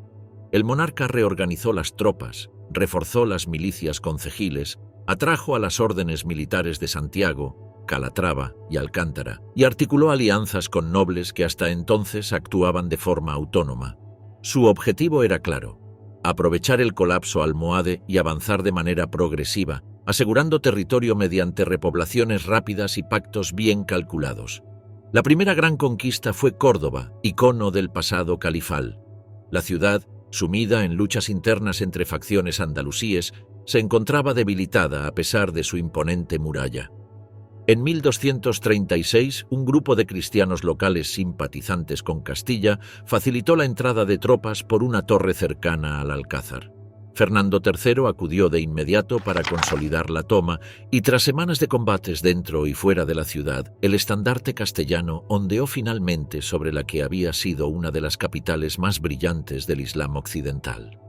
El monarca reorganizó las tropas, reforzó las milicias concejiles, atrajo a las órdenes militares de Santiago, Calatrava y Alcántara, y articuló alianzas con nobles que hasta entonces actuaban de forma autónoma. Su objetivo era claro: aprovechar el colapso almohade y avanzar de manera progresiva, asegurando territorio mediante repoblaciones rápidas y pactos bien calculados. La primera gran conquista fue Córdoba, icono del pasado califal. La ciudad, sumida en luchas internas entre facciones andalusíes, se encontraba debilitada a pesar de su imponente muralla. En 1236, un grupo de cristianos locales simpatizantes con Castilla facilitó la entrada de tropas por una torre cercana al Alcázar. Fernando III acudió de inmediato para consolidar la toma y, tras semanas de combates dentro y fuera de la ciudad, el estandarte castellano ondeó finalmente sobre la que había sido una de las capitales más brillantes del Islam occidental.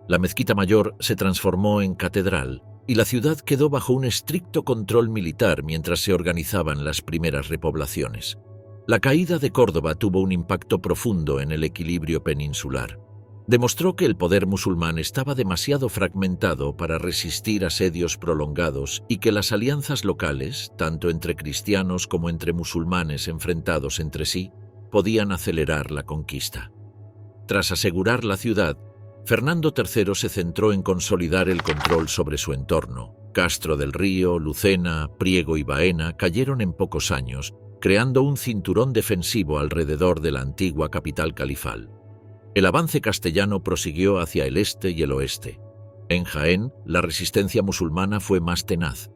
La mezquita mayor se transformó en catedral, y la ciudad quedó bajo un estricto control militar mientras se organizaban las primeras repoblaciones. La caída de Córdoba tuvo un impacto profundo en el equilibrio peninsular. Demostró que el poder musulmán estaba demasiado fragmentado para resistir asedios prolongados y que las alianzas locales, tanto entre cristianos como entre musulmanes enfrentados entre sí, podían acelerar la conquista. Tras asegurar la ciudad, Fernando III se centró en consolidar el control sobre su entorno. Castro del Río, Lucena, Priego y Baena cayeron en pocos años, creando un cinturón defensivo alrededor de la antigua capital califal. El avance castellano prosiguió hacia el este y el oeste. En Jaén, la resistencia musulmana fue más tenaz.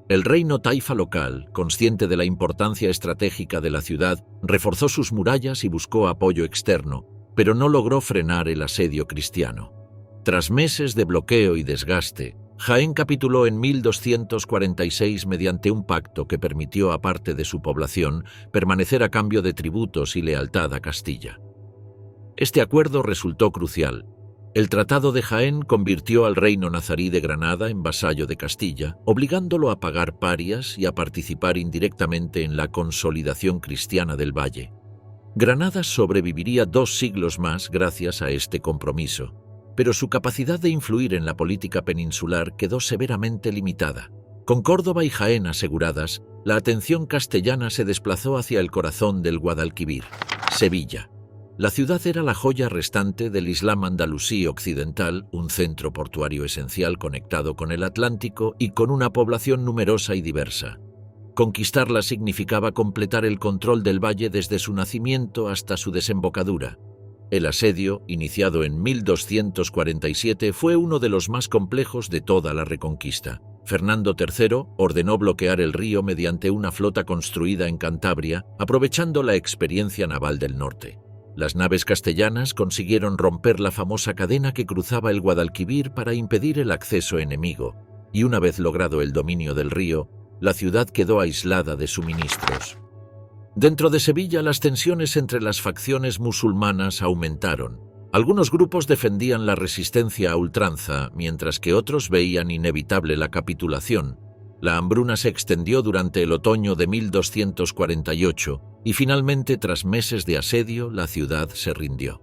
El reino taifa local, consciente de la importancia estratégica de la ciudad, reforzó sus murallas y buscó apoyo externo, pero no logró frenar el asedio cristiano. Tras meses de bloqueo y desgaste, Jaén capituló en 1246 mediante un pacto que permitió a parte de su población permanecer a cambio de tributos y lealtad a Castilla. Este acuerdo resultó crucial. El Tratado de Jaén convirtió al reino nazarí de Granada en vasallo de Castilla, obligándolo a pagar parias y a participar indirectamente en la consolidación cristiana del valle. Granada sobreviviría 2 siglos más gracias a este compromiso, pero su capacidad de influir en la política peninsular quedó severamente limitada. Con Córdoba y Jaén aseguradas, la atención castellana se desplazó hacia el corazón del Guadalquivir, Sevilla. La ciudad era la joya restante del Islam andalusí occidental, un centro portuario esencial conectado con el Atlántico y con una población numerosa y diversa. Conquistarla significaba completar el control del valle desde su nacimiento hasta su desembocadura. El asedio, iniciado en 1247, fue uno de los más complejos de toda la Reconquista. Fernando III ordenó bloquear el río mediante una flota construida en Cantabria, aprovechando la experiencia naval del norte. Las naves castellanas consiguieron romper la famosa cadena que cruzaba el Guadalquivir para impedir el acceso enemigo, y una vez logrado el dominio del río, la ciudad quedó aislada de suministros. Dentro de Sevilla, las tensiones entre las facciones musulmanas aumentaron. Algunos grupos defendían la resistencia a ultranza, mientras que otros veían inevitable la capitulación. La hambruna se extendió durante el otoño de 1248 y finalmente, tras meses de asedio, la ciudad se rindió.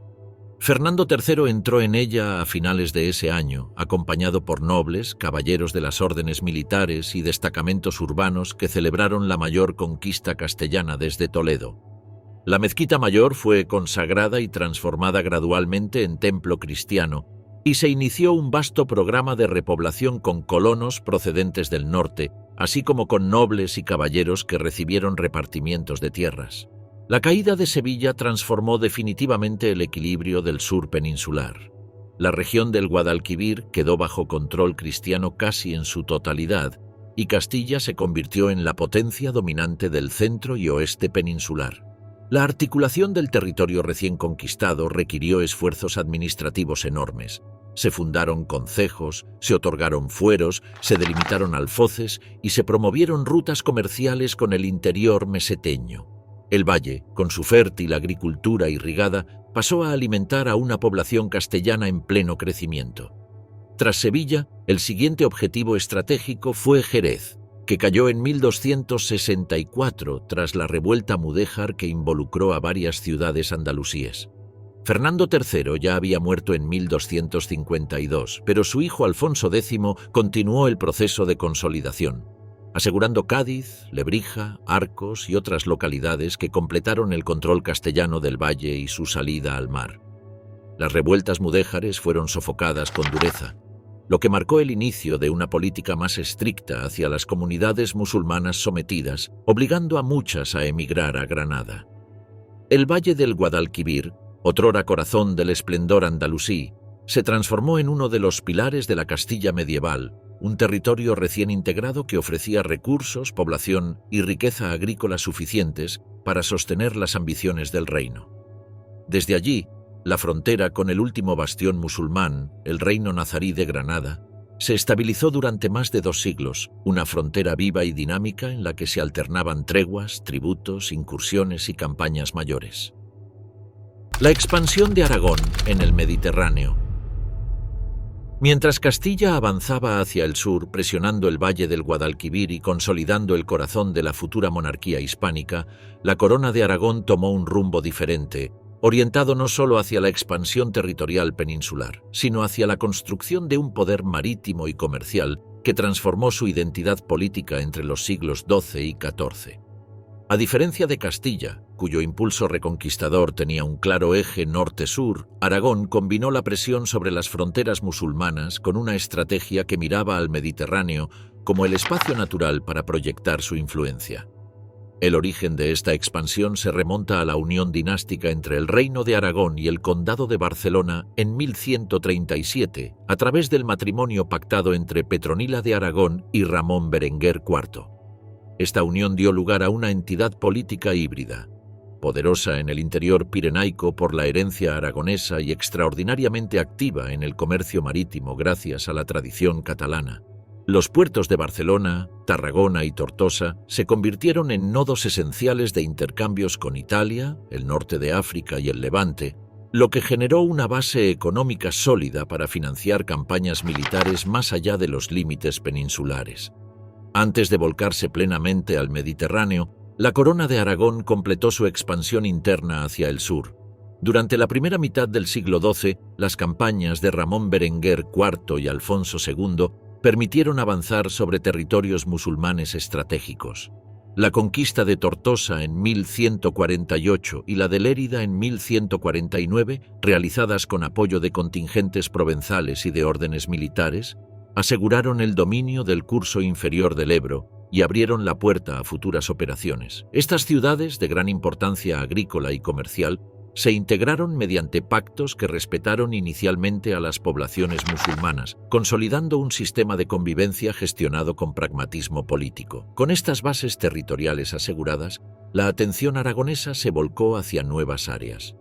Fernando III entró en ella a finales de ese año, acompañado por nobles, caballeros de las órdenes militares y destacamentos urbanos que celebraron la mayor conquista castellana desde Toledo. La mezquita mayor fue consagrada y transformada gradualmente en templo cristiano, y se inició un vasto programa de repoblación con colonos procedentes del norte, así como con nobles y caballeros que recibieron repartimientos de tierras. La caída de Sevilla transformó definitivamente el equilibrio del sur peninsular. La región del Guadalquivir quedó bajo control cristiano casi en su totalidad, y Castilla se convirtió en la potencia dominante del centro y oeste peninsular. La articulación del territorio recién conquistado requirió esfuerzos administrativos enormes. Se fundaron concejos, se otorgaron fueros, se delimitaron alfoces y se promovieron rutas comerciales con el interior meseteño. El valle, con su fértil agricultura irrigada, pasó a alimentar a una población castellana en pleno crecimiento. Tras Sevilla, el siguiente objetivo estratégico fue Jerez, que cayó en 1264 tras la revuelta mudéjar que involucró a varias ciudades andalusíes. Fernando III ya había muerto en 1252, pero su hijo Alfonso X continuó el proceso de consolidación, asegurando Cádiz, Lebrija, Arcos y otras localidades que completaron el control castellano del valle y su salida al mar. Las revueltas mudéjares fueron sofocadas con dureza, lo que marcó el inicio de una política más estricta hacia las comunidades musulmanas sometidas, obligando a muchas a emigrar a Granada. El valle del Guadalquivir, otrora corazón del esplendor andalusí, se transformó en uno de los pilares de la Castilla medieval, un territorio recién integrado que ofrecía recursos, población y riqueza agrícola suficientes para sostener las ambiciones del reino. Desde allí, la frontera con el último bastión musulmán, el reino nazarí de Granada, se estabilizó durante más de 2 siglos, una frontera viva y dinámica en la que se alternaban treguas, tributos, incursiones y campañas mayores. La expansión de Aragón en el Mediterráneo. Mientras Castilla avanzaba hacia el sur, presionando el valle del Guadalquivir y consolidando el corazón de la futura monarquía hispánica, la corona de Aragón tomó un rumbo diferente, orientado no solo hacia la expansión territorial peninsular, sino hacia la construcción de un poder marítimo y comercial que transformó su identidad política entre los siglos XII y XIV. A diferencia de Castilla, cuyo impulso reconquistador tenía un claro eje norte-sur, Aragón combinó la presión sobre las fronteras musulmanas con una estrategia que miraba al Mediterráneo como el espacio natural para proyectar su influencia. El origen de esta expansión se remonta a la unión dinástica entre el Reino de Aragón y el Condado de Barcelona en 1137, a través del matrimonio pactado entre Petronila de Aragón y Ramón Berenguer IV. Esta unión dio lugar a una entidad política híbrida, poderosa en el interior pirenaico por la herencia aragonesa y extraordinariamente activa en el comercio marítimo gracias a la tradición catalana. Los puertos de Barcelona, Tarragona y Tortosa se convirtieron en nodos esenciales de intercambios con Italia, el norte de África y el Levante, lo que generó una base económica sólida para financiar campañas militares más allá de los límites peninsulares. Antes de volcarse plenamente al Mediterráneo, la Corona de Aragón completó su expansión interna hacia el sur. Durante la primera mitad del siglo XII, las campañas de Ramón Berenguer IV y Alfonso II permitieron avanzar sobre territorios musulmanes estratégicos. La conquista de Tortosa en 1148 y la de Lérida en 1149, realizadas con apoyo de contingentes provenzales y de órdenes militares, aseguraron el dominio del curso inferior del Ebro y abrieron la puerta a futuras operaciones. Estas ciudades, de gran importancia agrícola y comercial, se integraron mediante pactos que respetaron inicialmente a las poblaciones musulmanas, consolidando un sistema de convivencia gestionado con pragmatismo político. Con estas bases territoriales aseguradas, la atención aragonesa se volcó hacia nuevas áreas.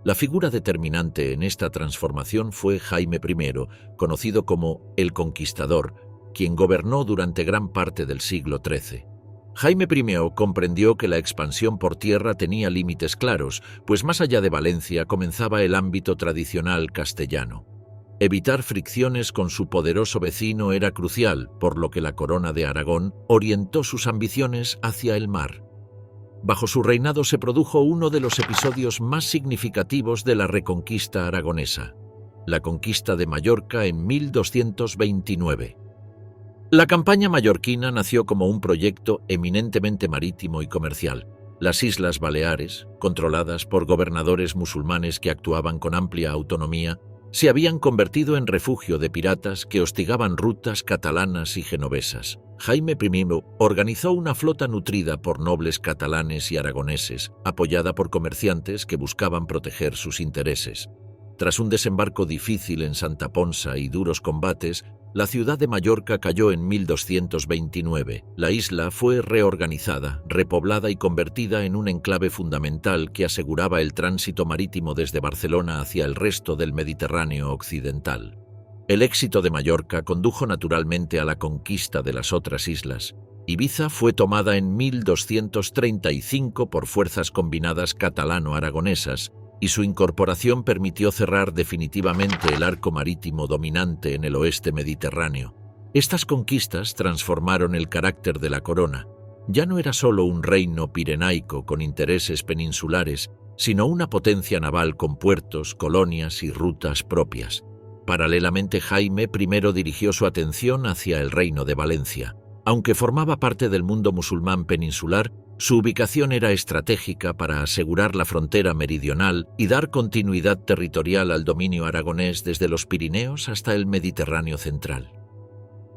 La figura determinante en esta transformación fue Jaime I, conocido como el Conquistador, quien gobernó durante gran parte del siglo XIII. Jaime I comprendió que la expansión por tierra tenía límites claros, pues más allá de Valencia comenzaba el ámbito tradicional castellano. Evitar fricciones con su poderoso vecino era crucial, por lo que la Corona de Aragón orientó sus ambiciones hacia el mar. Bajo su reinado se produjo uno de los episodios más significativos de la reconquista aragonesa, la conquista de Mallorca en 1229. La campaña mallorquina nació como un proyecto eminentemente marítimo y comercial. Las Islas Baleares, controladas por gobernadores musulmanes que actuaban con amplia autonomía, se habían convertido en refugio de piratas que hostigaban rutas catalanas y genovesas. Jaime I organizó una flota nutrida por nobles catalanes y aragoneses, apoyada por comerciantes que buscaban proteger sus intereses. Tras un desembarco difícil en Santa Ponsa y duros combates, la ciudad de Mallorca cayó en 1229. La isla fue reorganizada, repoblada y convertida en un enclave fundamental que aseguraba el tránsito marítimo desde Barcelona hacia el resto del Mediterráneo occidental. El éxito de Mallorca condujo naturalmente a la conquista de las otras islas. Ibiza fue tomada en 1235 por fuerzas combinadas catalano-aragonesas, y su incorporación permitió cerrar definitivamente el arco marítimo dominante en el oeste mediterráneo. Estas conquistas transformaron el carácter de la corona. Ya no era solo un reino pirenaico con intereses peninsulares, sino una potencia naval con puertos, colonias y rutas propias. Paralelamente, Jaime I dirigió su atención hacia el reino de Valencia. Aunque formaba parte del mundo musulmán peninsular, su ubicación era estratégica para asegurar la frontera meridional y dar continuidad territorial al dominio aragonés desde los Pirineos hasta el Mediterráneo central.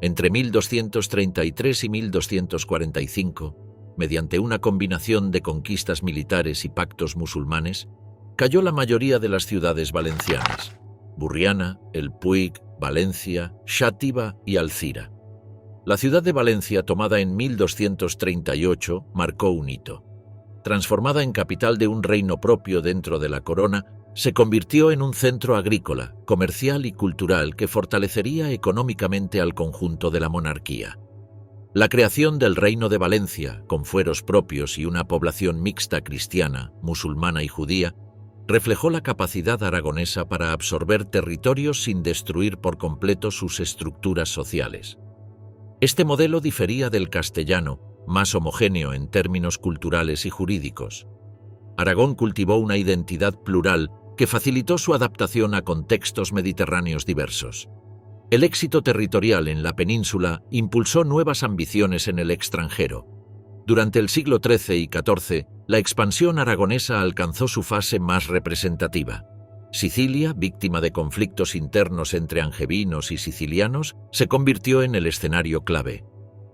Entre 1233 y 1245, mediante una combinación de conquistas militares y pactos musulmanes, cayó la mayoría de las ciudades valencianas: Burriana, El Puig, Valencia, Xàtiva y Alcira. La ciudad de Valencia, tomada en 1238, marcó un hito. Transformada en capital de un reino propio dentro de la corona, se convirtió en un centro agrícola, comercial y cultural que fortalecería económicamente al conjunto de la monarquía. La creación del Reino de Valencia, con fueros propios y una población mixta cristiana, musulmana y judía, reflejó la capacidad aragonesa para absorber territorios sin destruir por completo sus estructuras sociales. Este modelo difería del castellano, más homogéneo en términos culturales y jurídicos. Aragón cultivó una identidad plural que facilitó su adaptación a contextos mediterráneos diversos. El éxito territorial en la península impulsó nuevas ambiciones en el extranjero. Durante el siglo XIII y XIV, la expansión aragonesa alcanzó su fase más representativa. Sicilia, víctima de conflictos internos entre angevinos y sicilianos, se convirtió en el escenario clave.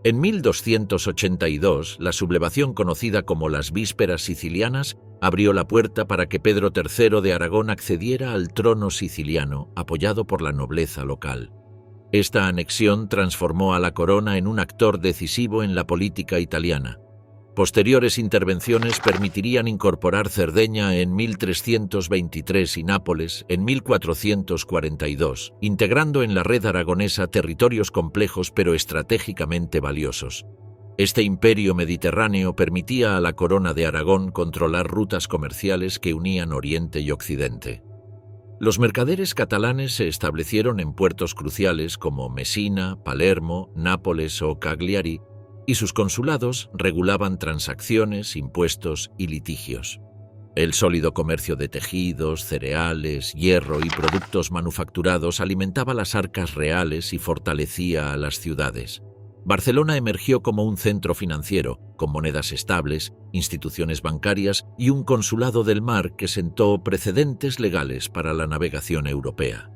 En 1282, la sublevación conocida como las Vísperas Sicilianas abrió la puerta para que Pedro III de Aragón accediera al trono siciliano, apoyado por la nobleza local. Esta anexión transformó a la corona en un actor decisivo en la política italiana. Posteriores intervenciones permitirían incorporar Cerdeña en 1323 y Nápoles en 1442, integrando en la red aragonesa territorios complejos pero estratégicamente valiosos. Este imperio mediterráneo permitía a la corona de Aragón controlar rutas comerciales que unían Oriente y Occidente. Los mercaderes catalanes se establecieron en puertos cruciales como Mesina, Palermo, Nápoles o Cagliari, y sus consulados regulaban transacciones, impuestos y litigios. El sólido comercio de tejidos, cereales, hierro y productos manufacturados alimentaba las arcas reales y fortalecía a las ciudades. Barcelona emergió como un centro financiero, con monedas estables, instituciones bancarias y un consulado del mar que sentó precedentes legales para la navegación europea.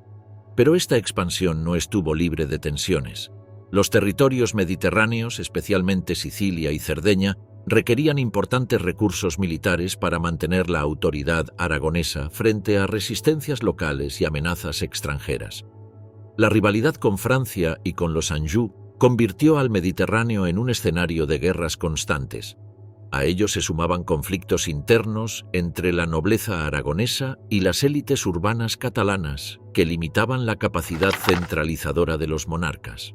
Pero esta expansión no estuvo libre de tensiones. Los territorios mediterráneos, especialmente Sicilia y Cerdeña, requerían importantes recursos militares para mantener la autoridad aragonesa frente a resistencias locales y amenazas extranjeras. La rivalidad con Francia y con los Anjou convirtió al Mediterráneo en un escenario de guerras constantes. A ello se sumaban conflictos internos entre la nobleza aragonesa y las élites urbanas catalanas, que limitaban la capacidad centralizadora de los monarcas.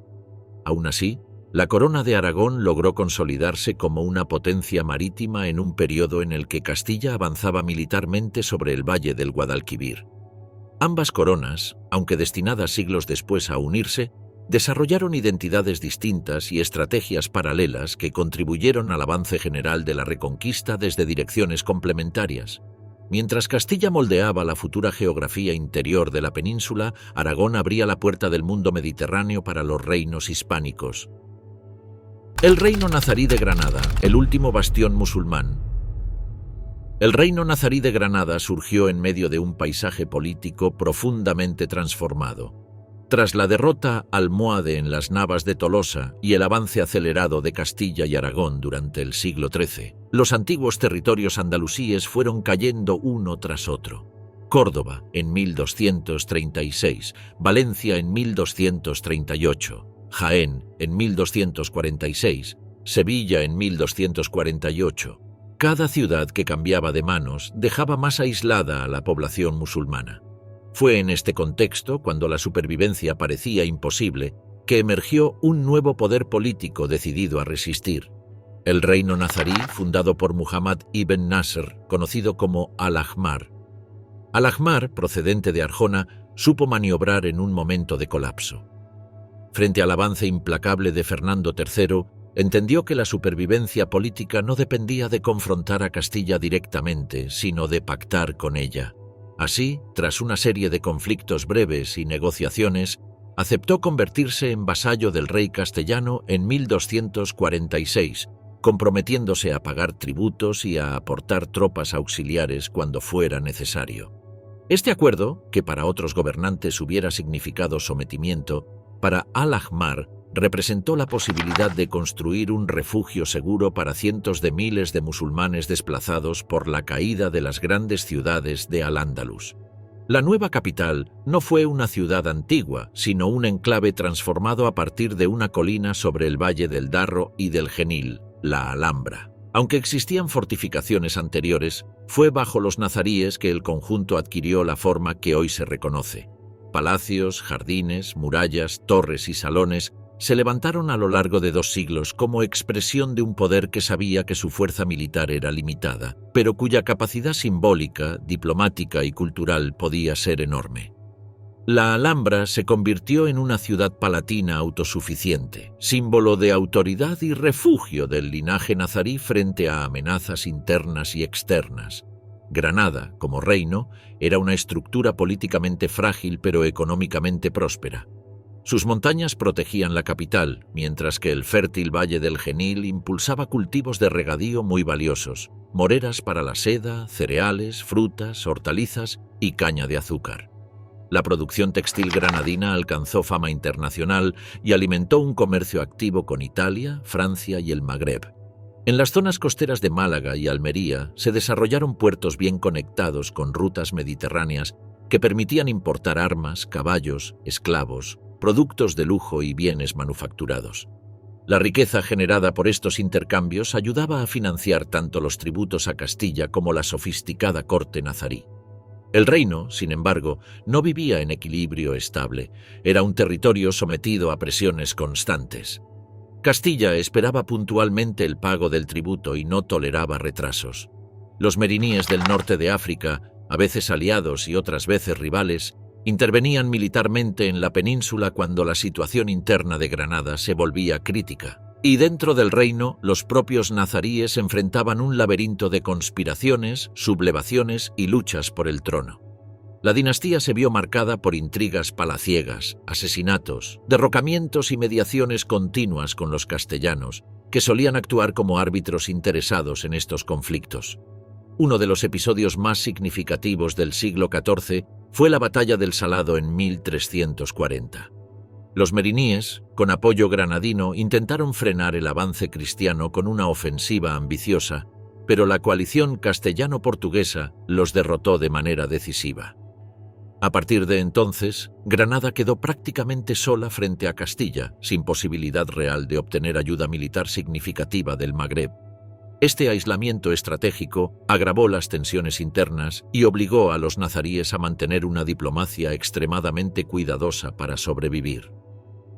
Aún así, la corona de Aragón logró consolidarse como una potencia marítima en un periodo en el que Castilla avanzaba militarmente sobre el valle del Guadalquivir. Ambas coronas, aunque destinadas siglos después a unirse, desarrollaron identidades distintas y estrategias paralelas que contribuyeron al avance general de la Reconquista desde direcciones complementarias. Mientras Castilla moldeaba la futura geografía interior de la península, Aragón abría la puerta del mundo mediterráneo para los reinos hispánicos. El Reino Nazarí de Granada, el último bastión musulmán. El Reino Nazarí de Granada surgió en medio de un paisaje político profundamente transformado. Tras la derrota almohade en las Navas de Tolosa y el avance acelerado de Castilla y Aragón durante el siglo XIII, los antiguos territorios andalusíes fueron cayendo uno tras otro. Córdoba en 1236, Valencia en 1238, Jaén en 1246, Sevilla en 1248. Cada ciudad que cambiaba de manos dejaba más aislada a la población musulmana. Fue en este contexto, cuando la supervivencia parecía imposible, que emergió un nuevo poder político decidido a resistir. El reino nazarí, fundado por Muhammad ibn Nasr, conocido como Al-Ahmar. Al-Ahmar, procedente de Arjona, supo maniobrar en un momento de colapso. Frente al avance implacable de Fernando III, entendió que la supervivencia política no dependía de confrontar a Castilla directamente, sino de pactar con ella. Así, tras una serie de conflictos breves y negociaciones, aceptó convertirse en vasallo del rey castellano en 1246, comprometiéndose a pagar tributos y a aportar tropas auxiliares cuando fuera necesario. Este acuerdo, que para otros gobernantes hubiera significado sometimiento, para Al-Ahmar representó la posibilidad de construir un refugio seguro para cientos de miles de musulmanes desplazados por la caída de las grandes ciudades de Al-Ándalus. La nueva capital no fue una ciudad antigua, sino un enclave transformado a partir de una colina sobre el valle del Darro y del Genil, la Alhambra. Aunque existían fortificaciones anteriores, fue bajo los nazaríes que el conjunto adquirió la forma que hoy se reconoce. Palacios, jardines, murallas, torres y salones se levantaron a lo largo de 2 siglos como expresión de un poder que sabía que su fuerza militar era limitada, pero cuya capacidad simbólica, diplomática y cultural podía ser enorme. La Alhambra se convirtió en una ciudad palatina autosuficiente, símbolo de autoridad y refugio del linaje nazarí frente a amenazas internas y externas. Granada, como reino, era una estructura políticamente frágil pero económicamente próspera. Sus montañas protegían la capital, mientras que el fértil valle del Genil impulsaba cultivos de regadío muy valiosos, moreras para la seda, cereales, frutas, hortalizas y caña de azúcar. La producción textil granadina alcanzó fama internacional y alimentó un comercio activo con Italia, Francia y el Magreb. En las zonas costeras de Málaga y Almería se desarrollaron puertos bien conectados con rutas mediterráneas que permitían importar armas, caballos, esclavos, productos de lujo y bienes manufacturados. La riqueza generada por estos intercambios ayudaba a financiar tanto los tributos a Castilla como la sofisticada corte nazarí. El reino, sin embargo, no vivía en equilibrio estable. Era un territorio sometido a presiones constantes. Castilla esperaba puntualmente el pago del tributo y no toleraba retrasos. Los meriníes del norte de África, a veces aliados y otras veces rivales, intervenían militarmente en la península cuando la situación interna de Granada se volvía crítica. Y dentro del reino, los propios nazaríes enfrentaban un laberinto de conspiraciones, sublevaciones y luchas por el trono. La dinastía se vio marcada por intrigas palaciegas, asesinatos, derrocamientos y mediaciones continuas con los castellanos, que solían actuar como árbitros interesados en estos conflictos. Uno de los episodios más significativos del siglo XIV fue la Batalla del Salado en 1340. Los meriníes, con apoyo granadino, intentaron frenar el avance cristiano con una ofensiva ambiciosa, pero la coalición castellano-portuguesa los derrotó de manera decisiva. A partir de entonces, Granada quedó prácticamente sola frente a Castilla, sin posibilidad real de obtener ayuda militar significativa del Magreb. Este aislamiento estratégico agravó las tensiones internas y obligó a los nazaríes a mantener una diplomacia extremadamente cuidadosa para sobrevivir.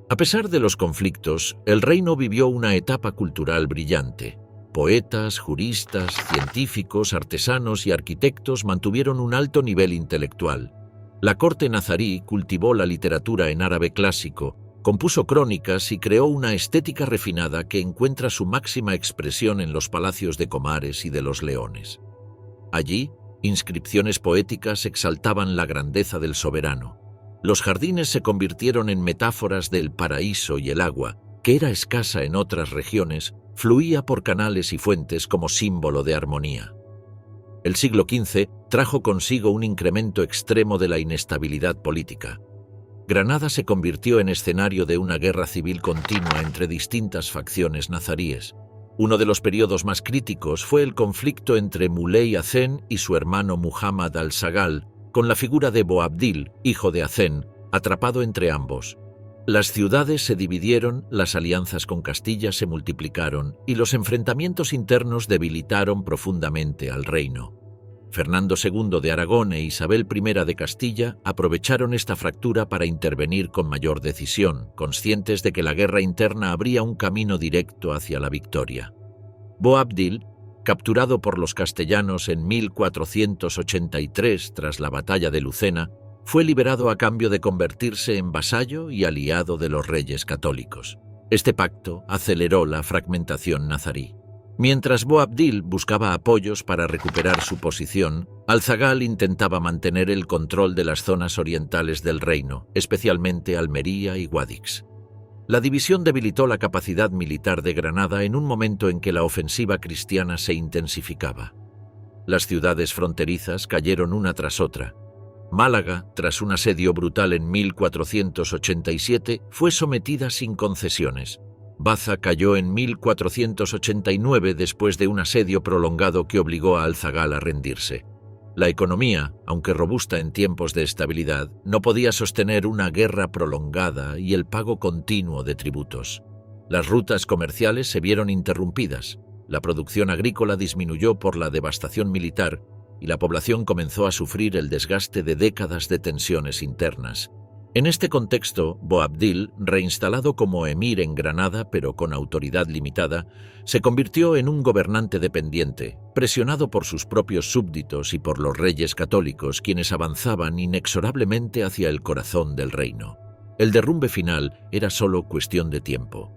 A pesar de los conflictos, el reino vivió una etapa cultural brillante. Poetas, juristas, científicos, artesanos y arquitectos mantuvieron un alto nivel intelectual. La corte nazarí cultivó la literatura en árabe clásico, Compuso crónicas y creó una estética refinada que encuentra su máxima expresión en los palacios de Comares y de los Leones. Allí, inscripciones poéticas exaltaban la grandeza del soberano. Los jardines se convirtieron en metáforas del paraíso y el agua, que era escasa en otras regiones, fluía por canales y fuentes como símbolo de armonía. El siglo XV trajo consigo un incremento extremo de la inestabilidad política. Granada se convirtió en escenario de una guerra civil continua entre distintas facciones nazaríes. Uno de los periodos más críticos fue el conflicto entre Muley Hacén y su hermano Muhammad al-Sagal, con la figura de Boabdil, hijo de Hacén, atrapado entre ambos. Las ciudades se dividieron, las alianzas con Castilla se multiplicaron y los enfrentamientos internos debilitaron profundamente al reino. Fernando II de Aragón e Isabel I de Castilla aprovecharon esta fractura para intervenir con mayor decisión, conscientes de que la guerra interna abría un camino directo hacia la victoria. Boabdil, capturado por los castellanos en 1483 tras la batalla de Lucena, fue liberado a cambio de convertirse en vasallo y aliado de los reyes católicos. Este pacto aceleró la fragmentación nazarí. Mientras Boabdil buscaba apoyos para recuperar su posición, al-Zagal intentaba mantener el control de las zonas orientales del reino, especialmente Almería y Guadix. La división debilitó la capacidad militar de Granada en un momento en que la ofensiva cristiana se intensificaba. Las ciudades fronterizas cayeron una tras otra. Málaga, tras un asedio brutal en 1487, fue sometida sin concesiones. Baza cayó en 1489 después de un asedio prolongado que obligó a al-Zagal a rendirse. La economía, aunque robusta en tiempos de estabilidad, no podía sostener una guerra prolongada y el pago continuo de tributos. Las rutas comerciales se vieron interrumpidas, la producción agrícola disminuyó por la devastación militar y la población comenzó a sufrir el desgaste de décadas de tensiones internas. En este contexto, Boabdil, reinstalado como emir en Granada pero con autoridad limitada, se convirtió en un gobernante dependiente, presionado por sus propios súbditos y por los reyes católicos, quienes avanzaban inexorablemente hacia el corazón del reino. El derrumbe final era solo cuestión de tiempo.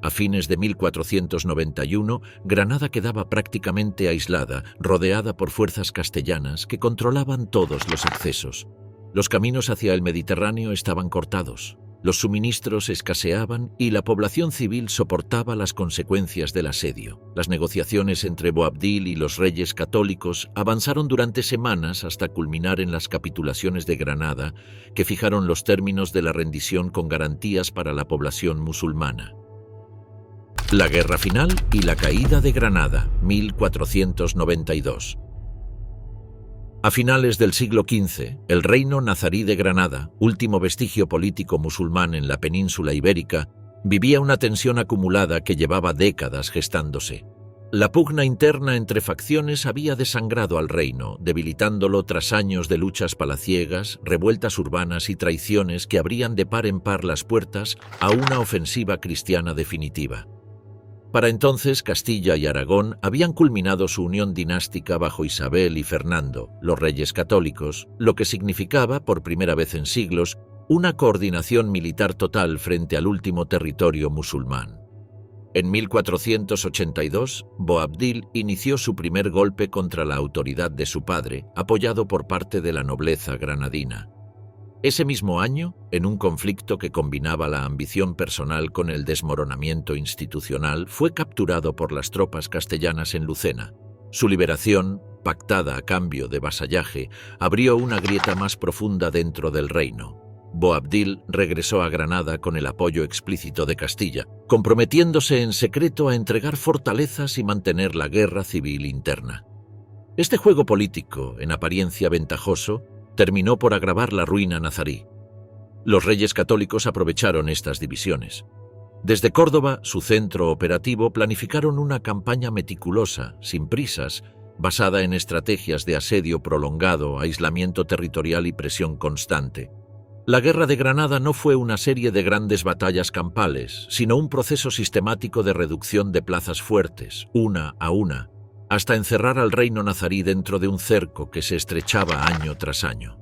A fines de 1491, Granada quedaba prácticamente aislada, rodeada por fuerzas castellanas que controlaban todos los accesos. Los caminos hacia el Mediterráneo estaban cortados, los suministros escaseaban y la población civil soportaba las consecuencias del asedio. Las negociaciones entre Boabdil y los reyes católicos avanzaron durante semanas hasta culminar en las capitulaciones de Granada, que fijaron los términos de la rendición con garantías para la población musulmana. La guerra final y la caída de Granada, 1492. A finales del siglo XV, el reino nazarí de Granada, último vestigio político musulmán en la península ibérica, vivía una tensión acumulada que llevaba décadas gestándose. La pugna interna entre facciones había desangrado al reino, debilitándolo tras años de luchas palaciegas, revueltas urbanas y traiciones que abrían de par en par las puertas a una ofensiva cristiana definitiva. Para entonces, Castilla y Aragón habían culminado su unión dinástica bajo Isabel y Fernando, los reyes católicos, lo que significaba, por primera vez en siglos, una coordinación militar total frente al último territorio musulmán. En 1482, Boabdil inició su primer golpe contra la autoridad de su padre, apoyado por parte de la nobleza granadina. Ese mismo año, en un conflicto que combinaba la ambición personal con el desmoronamiento institucional, fue capturado por las tropas castellanas en Lucena. Su liberación, pactada a cambio de vasallaje, abrió una grieta más profunda dentro del reino. Boabdil regresó a Granada con el apoyo explícito de Castilla, comprometiéndose en secreto a entregar fortalezas y mantener la guerra civil interna. Este juego político, en apariencia ventajoso, terminó por agravar la ruina nazarí. Los reyes católicos aprovecharon estas divisiones. Desde Córdoba, su centro operativo, planificaron una campaña meticulosa, sin prisas, basada en estrategias de asedio prolongado, aislamiento territorial y presión constante. La Guerra de Granada no fue una serie de grandes batallas campales, sino un proceso sistemático de reducción de plazas fuertes, una a una, hasta encerrar al reino nazarí dentro de un cerco que se estrechaba año tras año.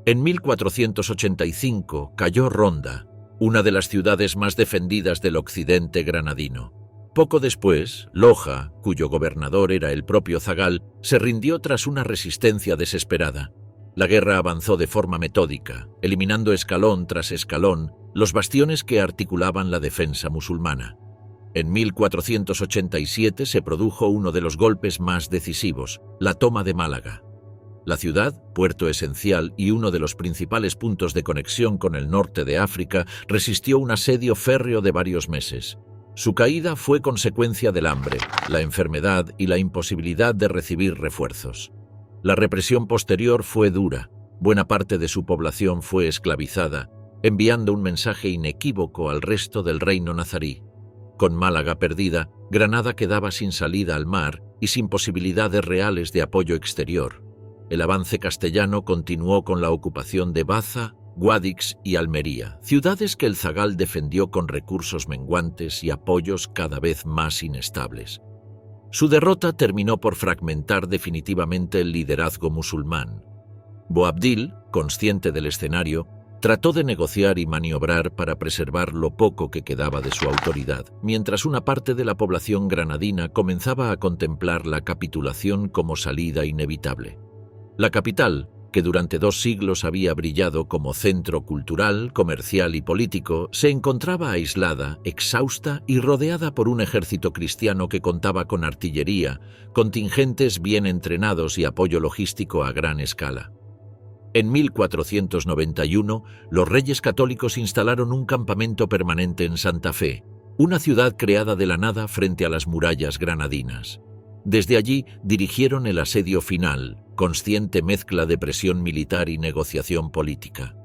En 1485 cayó Ronda, una de las ciudades más defendidas del occidente granadino. Poco después, Loja, cuyo gobernador era el propio zagal, se rindió tras una resistencia desesperada. La guerra avanzó de forma metódica, eliminando escalón tras escalón los bastiones que articulaban la defensa musulmana. En 1487 se produjo uno de los golpes más decisivos, la toma de Málaga. La ciudad, puerto esencial y uno de los principales puntos de conexión con el norte de África, resistió un asedio férreo de varios meses. Su caída fue consecuencia del hambre, la enfermedad y la imposibilidad de recibir refuerzos. La represión posterior fue dura. Buena parte de su población fue esclavizada, enviando un mensaje inequívoco al resto del reino nazarí. Con Málaga perdida, Granada quedaba sin salida al mar y sin posibilidades reales de apoyo exterior. El avance castellano continuó con la ocupación de Baza, Guadix y Almería, ciudades que el zagal defendió con recursos menguantes y apoyos cada vez más inestables. Su derrota terminó por fragmentar definitivamente el liderazgo musulmán. Boabdil, consciente del escenario, trató de negociar y maniobrar para preservar lo poco que quedaba de su autoridad, mientras una parte de la población granadina comenzaba a contemplar la capitulación como salida inevitable. La capital, que durante 2 siglos había brillado como centro cultural, comercial y político, se encontraba aislada, exhausta y rodeada por un ejército cristiano que contaba con artillería, contingentes bien entrenados y apoyo logístico a gran escala. En 1491, los reyes católicos instalaron un campamento permanente en Santa Fe, una ciudad creada de la nada frente a las murallas granadinas. Desde allí dirigieron el asedio final, consciente mezcla de presión militar y negociación política.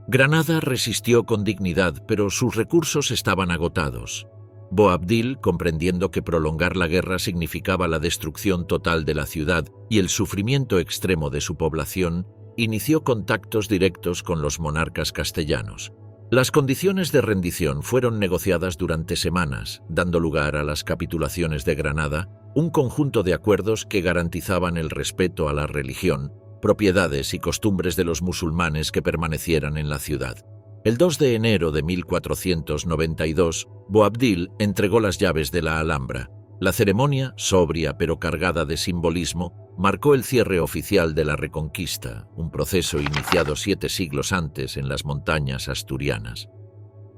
Granada resistió con dignidad, pero sus recursos estaban agotados. Boabdil, comprendiendo que prolongar la guerra significaba la destrucción total de la ciudad y el sufrimiento extremo de su población, inició contactos directos con los monarcas castellanos. Las condiciones de rendición fueron negociadas durante semanas, dando lugar a las capitulaciones de Granada, un conjunto de acuerdos que garantizaban el respeto a la religión, propiedades y costumbres de los musulmanes que permanecieran en la ciudad. El 2 de enero de 1492, Boabdil entregó las llaves de la Alhambra. La ceremonia, sobria pero cargada de simbolismo, marcó el cierre oficial de la Reconquista, un proceso iniciado 7 siglos antes en las montañas asturianas.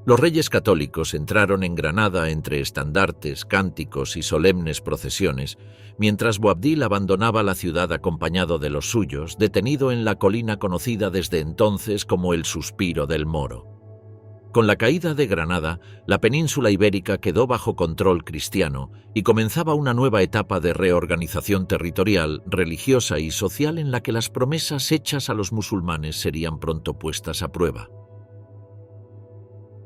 Los reyes católicos entraron en Granada entre estandartes, cánticos y solemnes procesiones, mientras Boabdil abandonaba la ciudad acompañado de los suyos, detenido en la colina conocida desde entonces como el Suspiro del Moro. Con la caída de Granada, la península ibérica quedó bajo control cristiano y comenzaba una nueva etapa de reorganización territorial, religiosa y social en la que las promesas hechas a los musulmanes serían pronto puestas a prueba.